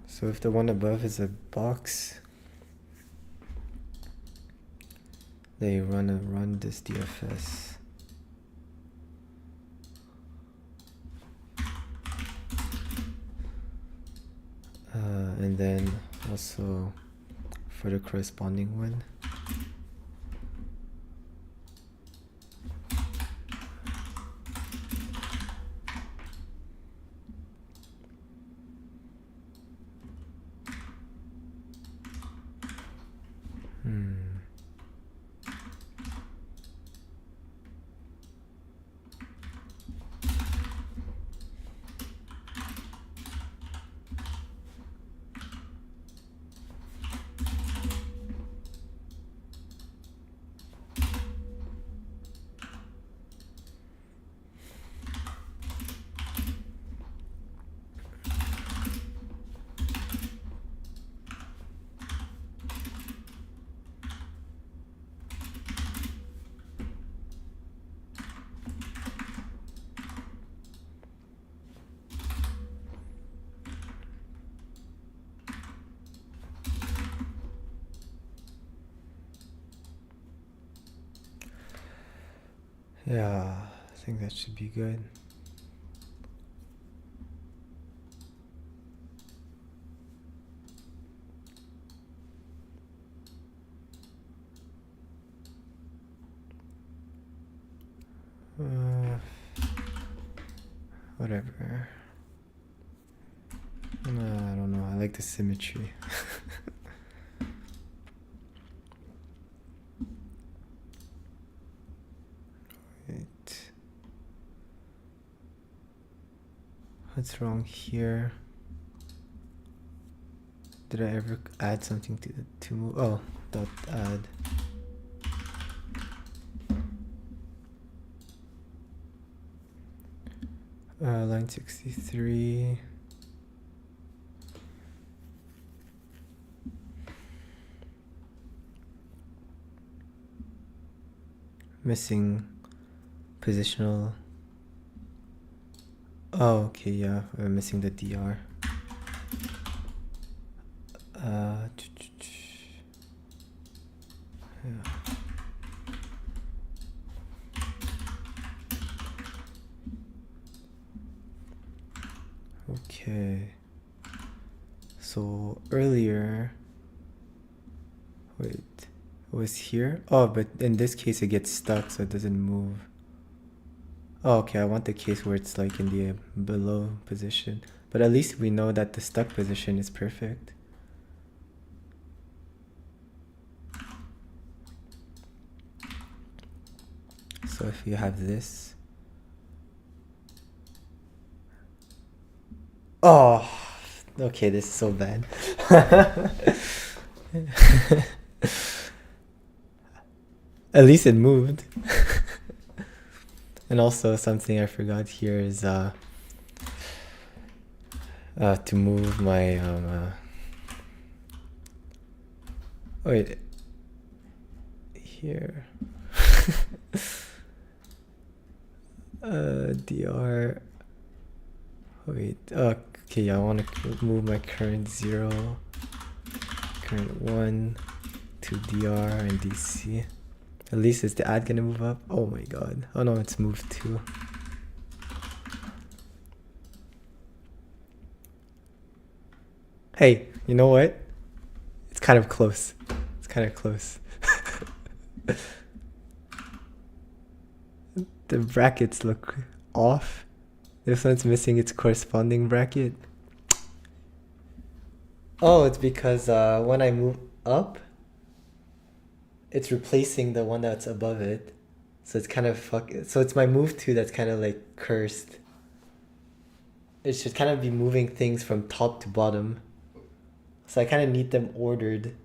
so if the one above is a box, they run this DFS. And then also for the corresponding one. Yeah, I think that should be good. Whatever. I don't know. I like the symmetry. Wait. What's wrong here? Did I ever add something to the to move? Oh, dot add. Line 63. Missing positional. Oh, okay, yeah, we're missing the DR. Yeah. Okay. So earlier, wait, it was here? Oh, but in this case it gets stuck, so it doesn't move. Oh, okay, I want the case where it's like in the below position. But at least we know that the stuck position is perfect. So if you have this. Oh, okay, this is so bad. At least it moved. And also something I forgot here is to move my wait, here. DR. Wait, okay, I want to move my current 0, current 1 to DR and DC. At least is the add gonna move up? Oh my god. Oh no, it's moved too. Hey, you know what? It's kind of close. It's kind of close. The brackets look off. This one's missing its corresponding bracket. Oh, it's because when I move up, it's replacing the one that's above it. So it's kind of so it's my move to that's kind of like cursed. It should kind of be moving things from top to bottom. So I kind of need them ordered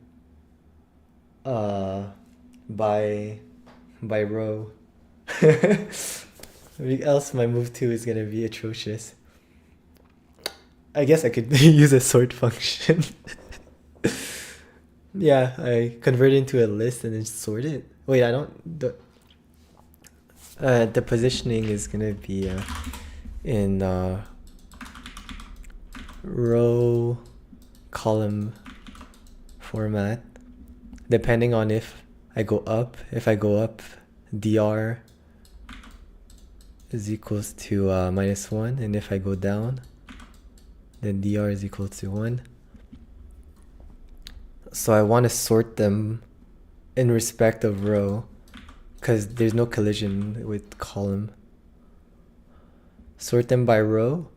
by row. Else my move 2 is gonna be atrocious. I guess I could use a sort function. Yeah, I convert it into a list and then sort it. Wait, I don't. The positioning is gonna be in row column format, depending on if I go up. If I go up, dr is equals to -1, and if I go down, then dr is equal to 1. So I want to sort them in respect of row, because there's no collision with column. Sort them by row,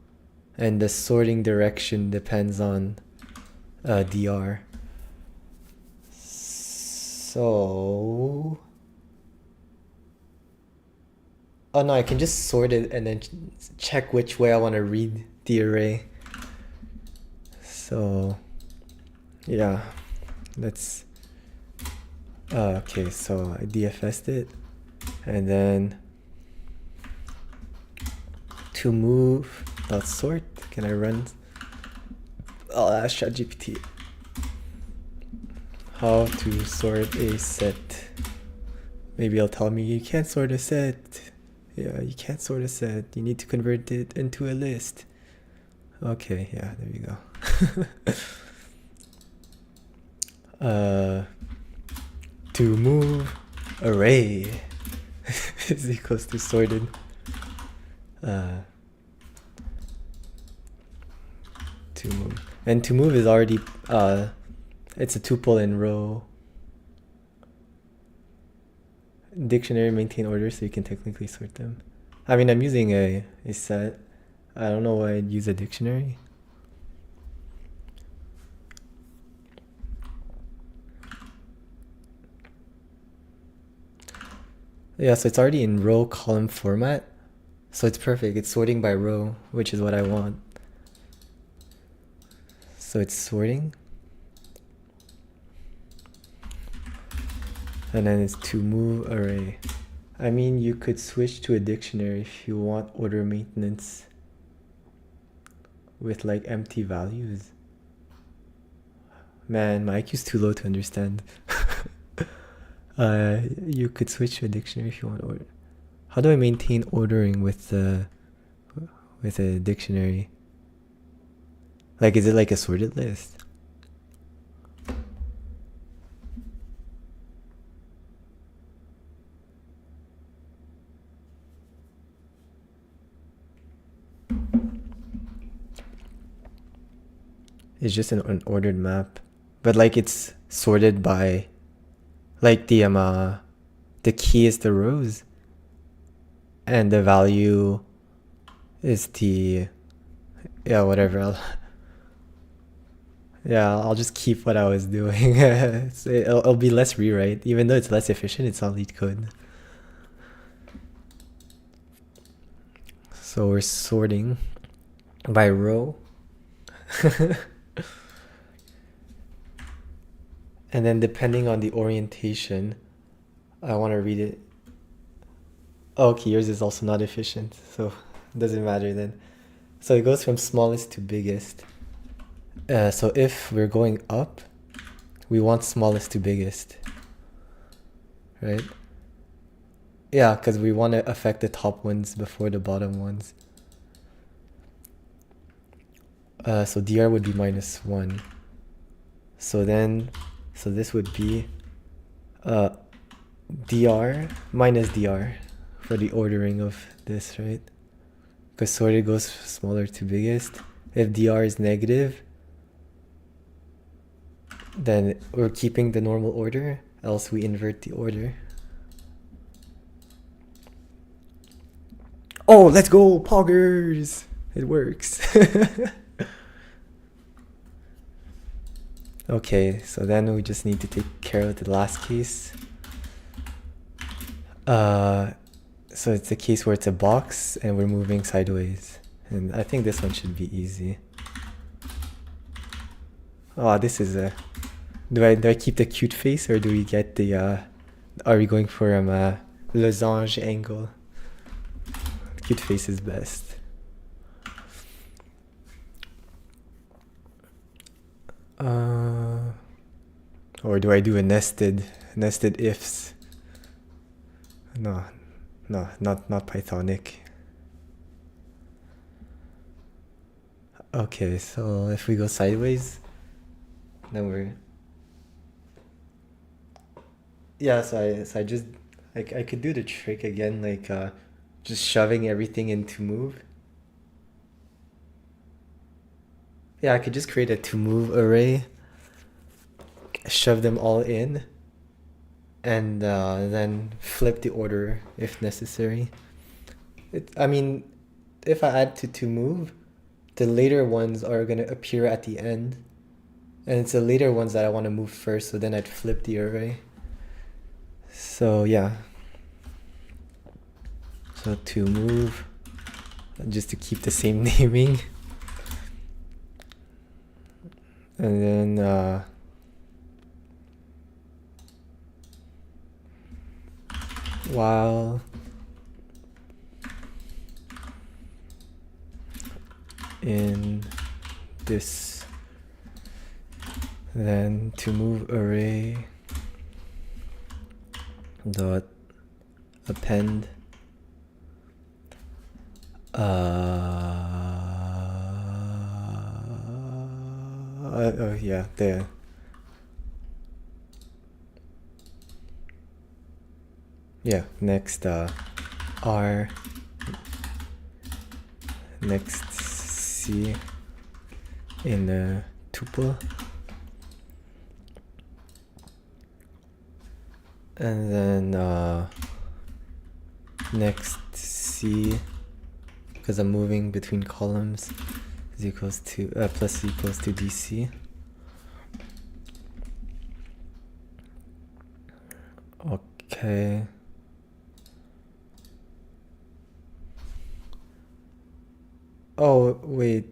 and the sorting direction depends on dr. So, oh no, I can just sort it and then check which way I want to read the array. So yeah, let's okay, so I DFS'd it, and then to move dot sort, can I run? I'll ask ChatGPT how to sort a set. Maybe it'll tell me you can't sort a set. Yeah, you can't sort a set. You need to convert it into a list. Okay, yeah, there you go. To move array. is equals to sorted. To move. And to move is already it's a tuple in row. Dictionary maintain order, so you can technically sort them. I mean, I'm using a set. I don't know why I'd use a dictionary. Yeah, so it's already in row column format. So it's perfect. It's sorting by row, which is what I want. So it's sorting. And then it's to move array. I mean, you could switch to a dictionary if you want order maintenance with like empty values. Man, my IQ's too low to understand. You could switch to a dictionary if you want order. How do I maintain ordering with a dictionary? Like, is it like a sorted list? It's just an ordered map, but like it's sorted by, like the key is the rows, and the value is the, yeah, whatever. I'll just keep what I was doing. It'll be less rewrite, even though it's less efficient. It's all Leetcode. So we're sorting by row. And then depending on the orientation, I want to read it. Oh, okay, yours is also not efficient, so it doesn't matter then. So it goes from smallest to biggest. So if we're going up, we want smallest to biggest, right? Yeah, because we want to affect the top ones before the bottom ones. So dr would be -1. So this would be dr minus dr for the ordering of this, right? Because sorted goes smaller to biggest. If dr is negative, then we're keeping the normal order, else we invert the order. Oh, let's go, poggers! It works. Okay, so then we just need to take care of the last case. So it's a case where it's a box and we're moving sideways. And I think this one should be easy. Oh, this is a... Do I keep the cute face, or do we get the... Are we going for a losange angle? Cute face is best. Or do I do a nested ifs? No, not Pythonic. Okay, so if we go sideways, then we're... Yeah, so I could do the trick again, like just shoving everything into move. Yeah, I could just create a to move array, shove them all in, and then flip the order if necessary. I mean, if I add to move, the later ones are going to appear at the end, and it's the later ones that I want to move first, so then I'd flip the array. So yeah, so to move, just to keep the same naming. And then while in this, then to move array dot append yeah, there. Yeah, next R next C in the tuple, and then next C, because I'm moving between columns, is equals to plus equals to DC. Okay. Oh wait.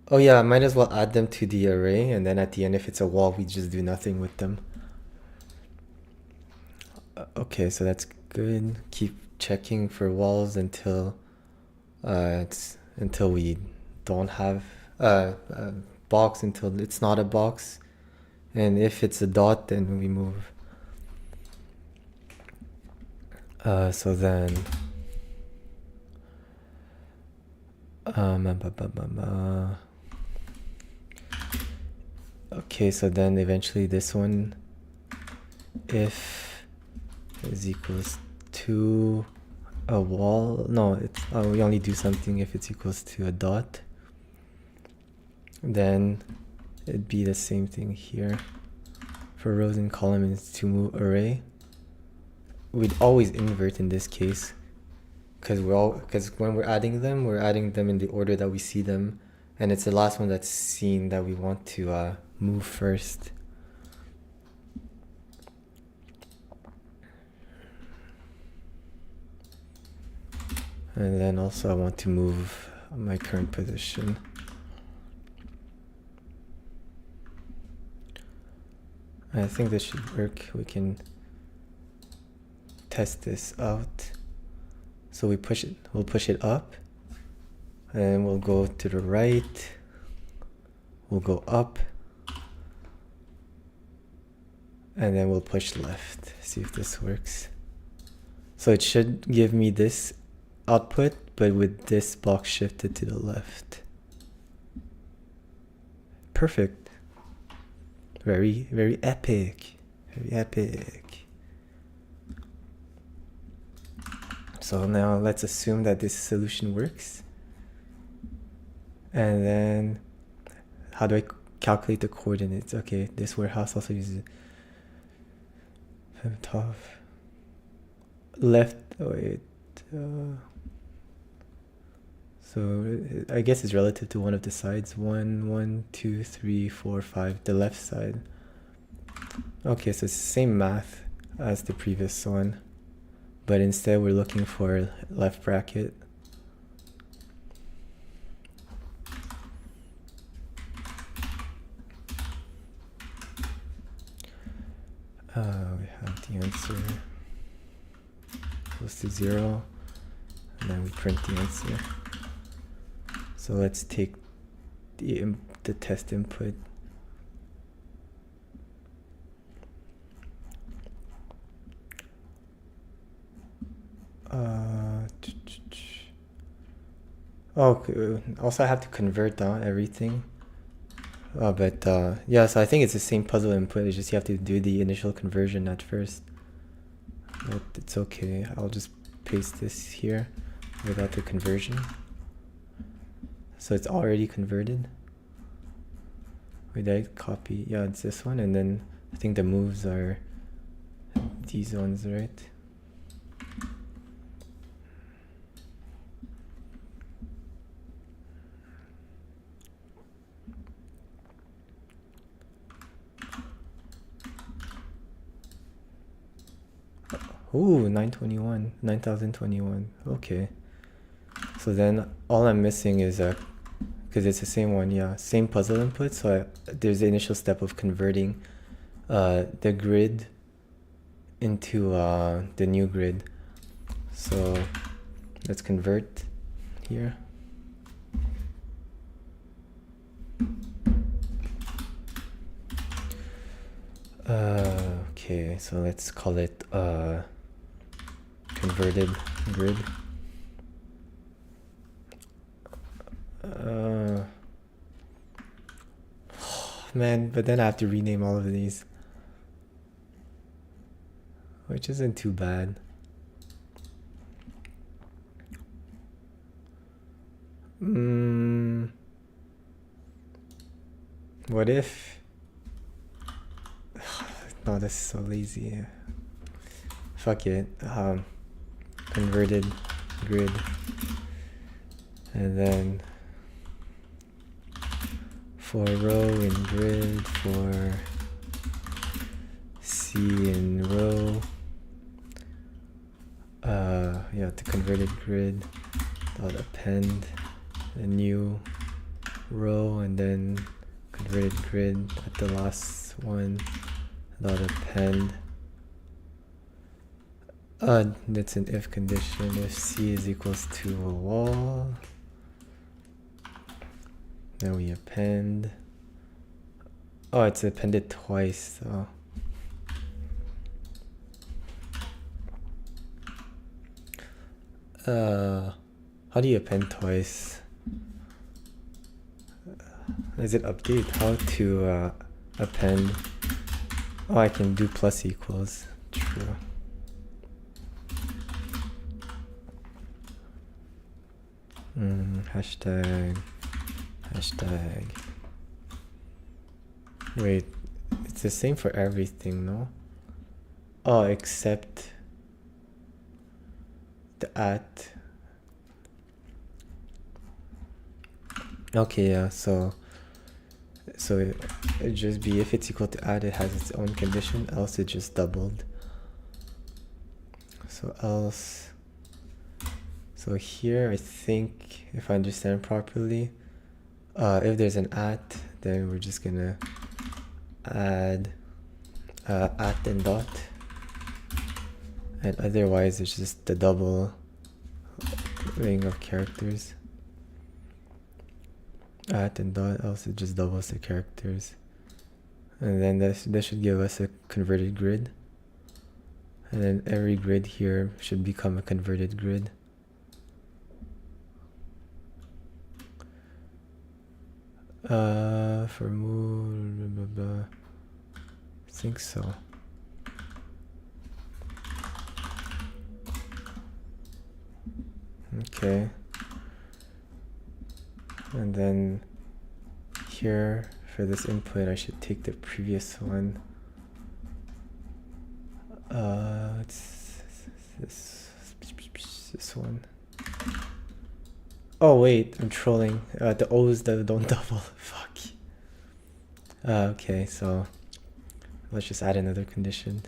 Oh yeah, I might as well add them to the array, and then at the end, if it's a wall, we just do nothing with them. Okay, so that's good. Keep checking for walls until until we don't have a box, until it's not a box, and if it's a dot, then we move. So then okay, so then eventually this one, if is equals to a wall, no, it's we only do something if it's equals to a dot, then it'd be the same thing here. For rows and columns to move array, we'd always invert in this case, because when we're adding them in the order that we see them, and it's the last one that's seen that we want to move first. And then also I want to move my current position. I think this should work. We can test this out. So we'll push it up, and we'll go to the right, we'll go up, and then we'll push left. See if this works. So it should give me this output, but with this box shifted to the left. Perfect. Very, very epic. Very epic. So now let's assume that this solution works. And then how do I calculate the coordinates? Okay, this warehouse also uses top left. Oh wait. So I guess it's relative to one of the sides. 1, 2, 3, 4, 5. The left side. Okay, so it's the same math as the previous one, but instead we're looking for left bracket. We have the answer close to 0, and then we print the answer. So let's take the test input. Okay. Also, I have to convert everything. But yeah, so I think it's the same puzzle input. It's just you have to do the initial conversion at first. But it's okay. I'll just paste this here without the conversion. So it's already converted. Wait, did I copy? Yeah, it's this one, and then I think the moves are these ones, right? Ooh, 9021. Okay. So then all I'm missing is because it's the same one, yeah, same puzzle input. So there's the initial step of converting the grid into the new grid. So let's convert here. Okay, so let's call it converted grid. Man, but then I have to rename all of these, which isn't too bad. What if... No, this is so lazy. Fuck it. Converted grid. And then for row in grid, for C in row, yeah, the converted grid dot append a new row, and then converted grid at the last one dot append. That's an if condition. If C is equals to a wall, then we append. Oh, it's appended twice, so how do you append twice? Is it update? How to append? Oh, I can do plus equals. True. Hashtag. Wait, it's the same for everything, no? Oh, except the at. Okay, yeah, so it just be if it's equal to at, it has its own condition, else it just doubled. So else, so here I think, if I understand properly, if there's an at, then we're just gonna add at and dot, and otherwise it's just the double ring of characters. At and dot, else it just doubles the characters, and then this should give us a converted grid, and then every grid here should become a converted grid. For move, I think so. Okay. And then here for this input, I should take the previous one. It's this one. Oh wait, I'm trolling. The O's that don't double. Fuck. Okay, so let's just add another condition.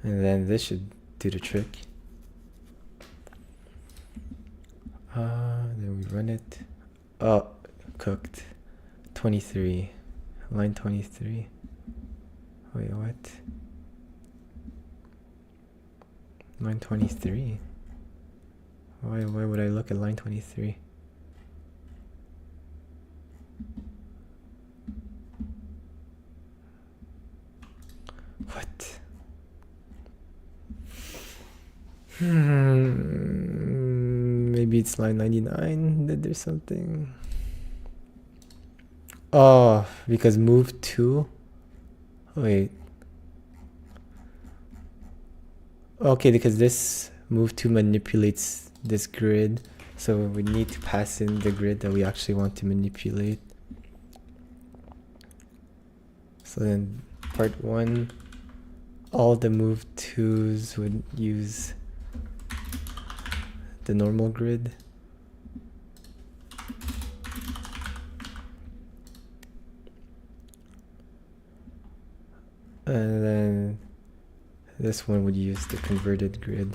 And then this should do the trick. Then we run it. Oh, cooked. 23. Line 23. Wait, what? Line 23? Why would I look at line 23? What? Maybe it's line 99 that there's something. Oh, because move to. Wait. Okay, because this move to manipulates this grid, so we need to pass in the grid that we actually want to manipulate. So then part 1, all the move 2s would use the normal grid. And then this one would use the converted grid.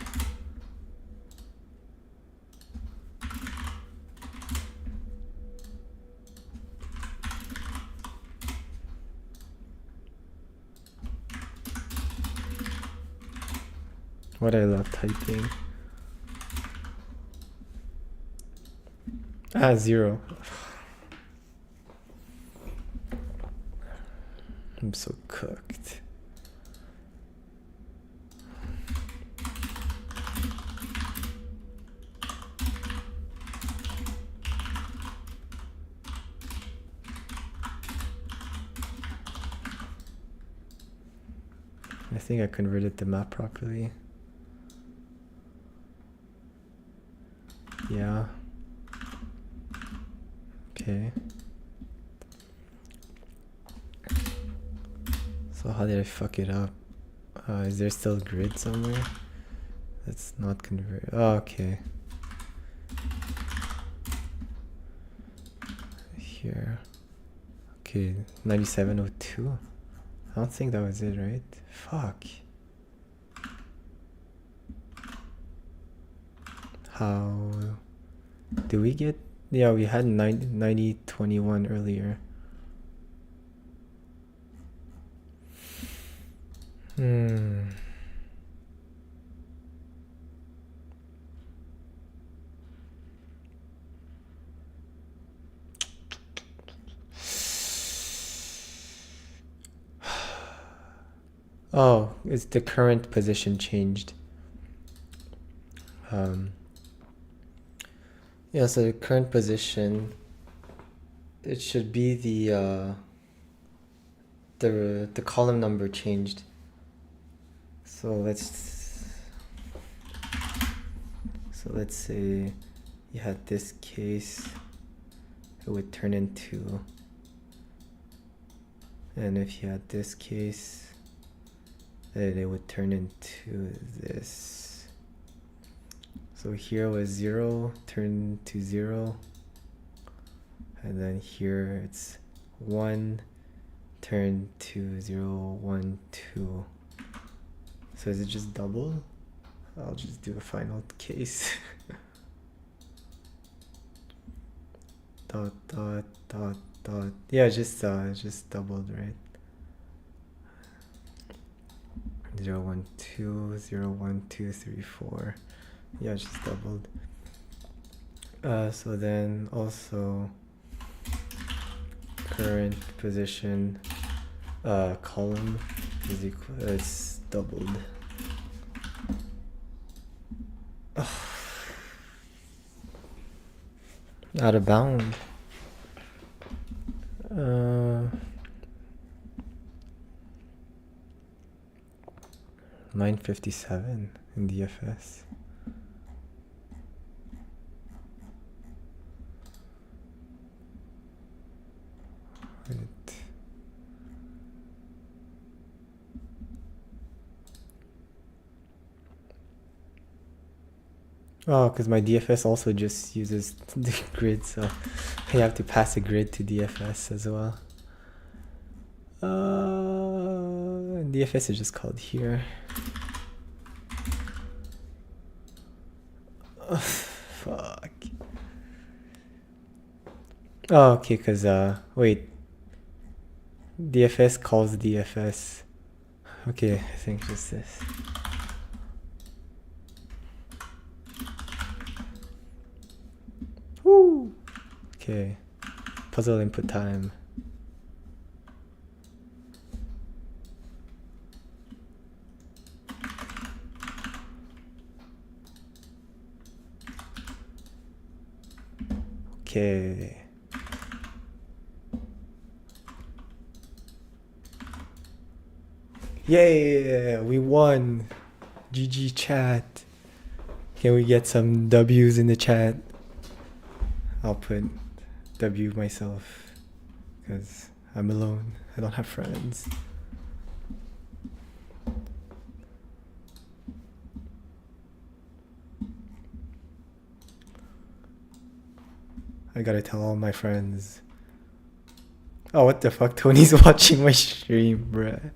What I love typing. 0. I'm so cooked. I think I converted the map properly. Yeah. Okay. So how did I fuck it up? Is there still grid somewhere? That's not convert. Oh, okay. Here. Okay, 9702. I don't think that was it, right? Fuck. How do we get? Yeah, we had 9021 earlier. Oh, it's the current position changed. Yeah, so the current position, it should be the column number changed. So let's say you had this case, it would turn into, and if you had this case, then it would turn into this. So here was 0, turned to 0, and then here it's 1, turned to 0, 1, 2. So is it just double? I'll just do a final case. dot dot dot dot. Yeah, just doubled, right? 0, 1, 2, 0, 1, 2, 3, 4. Yeah, just doubled. So then also current position column is equal. It's doubled. Out of bound. 957 in DFS. Right. Oh, because my DFS also just uses the grid, so I have to pass a grid to DFS as well. DFS is just called here. Fuck. Oh, okay, because, wait. DFS calls DFS. Okay, I think just this. Woo! Okay. Puzzle input time. Okay. Yeah, we won. GG chat. Can we get some W's in the chat? I'll put W myself because I'm alone. I don't have friends. I gotta tell all my friends. Oh, what the fuck? Tony's watching my stream, bruh.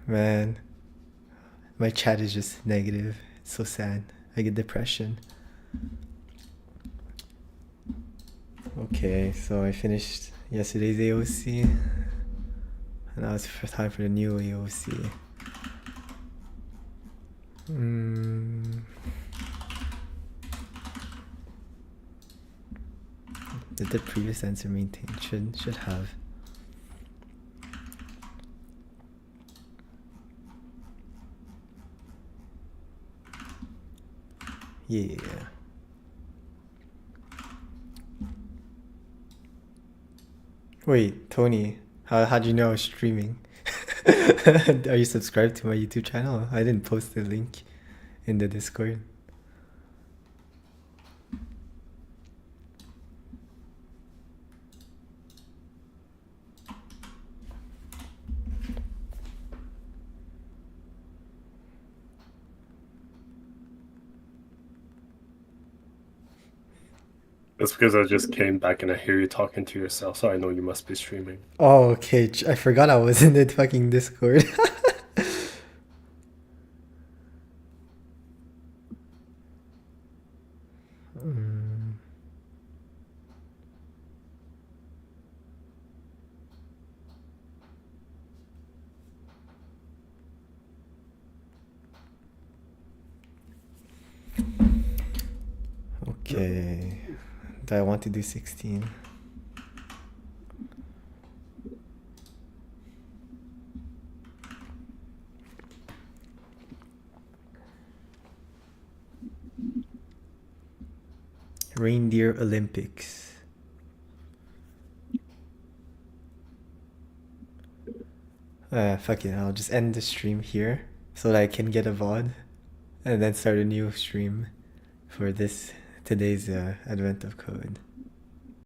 Man, my chat is just negative. It's so sad. I get depression. Okay, so I finished yesterday's AOC, and now it's time for the new AOC. Did the previous answer maintain? Should have. Yeah. Wait, Tony, how'd you know I was streaming? Are you subscribed to my YouTube channel? I didn't post the link in the Discord. That's because I just came back and I hear you talking to yourself, so I know you must be streaming. Oh, okay. I forgot I was in the fucking Discord. Mm, okay. Do I want to do 16? Reindeer Olympics. Fuck it. I'll just end the stream here so that I can get a VOD and then start a new stream for today's Advent of Code.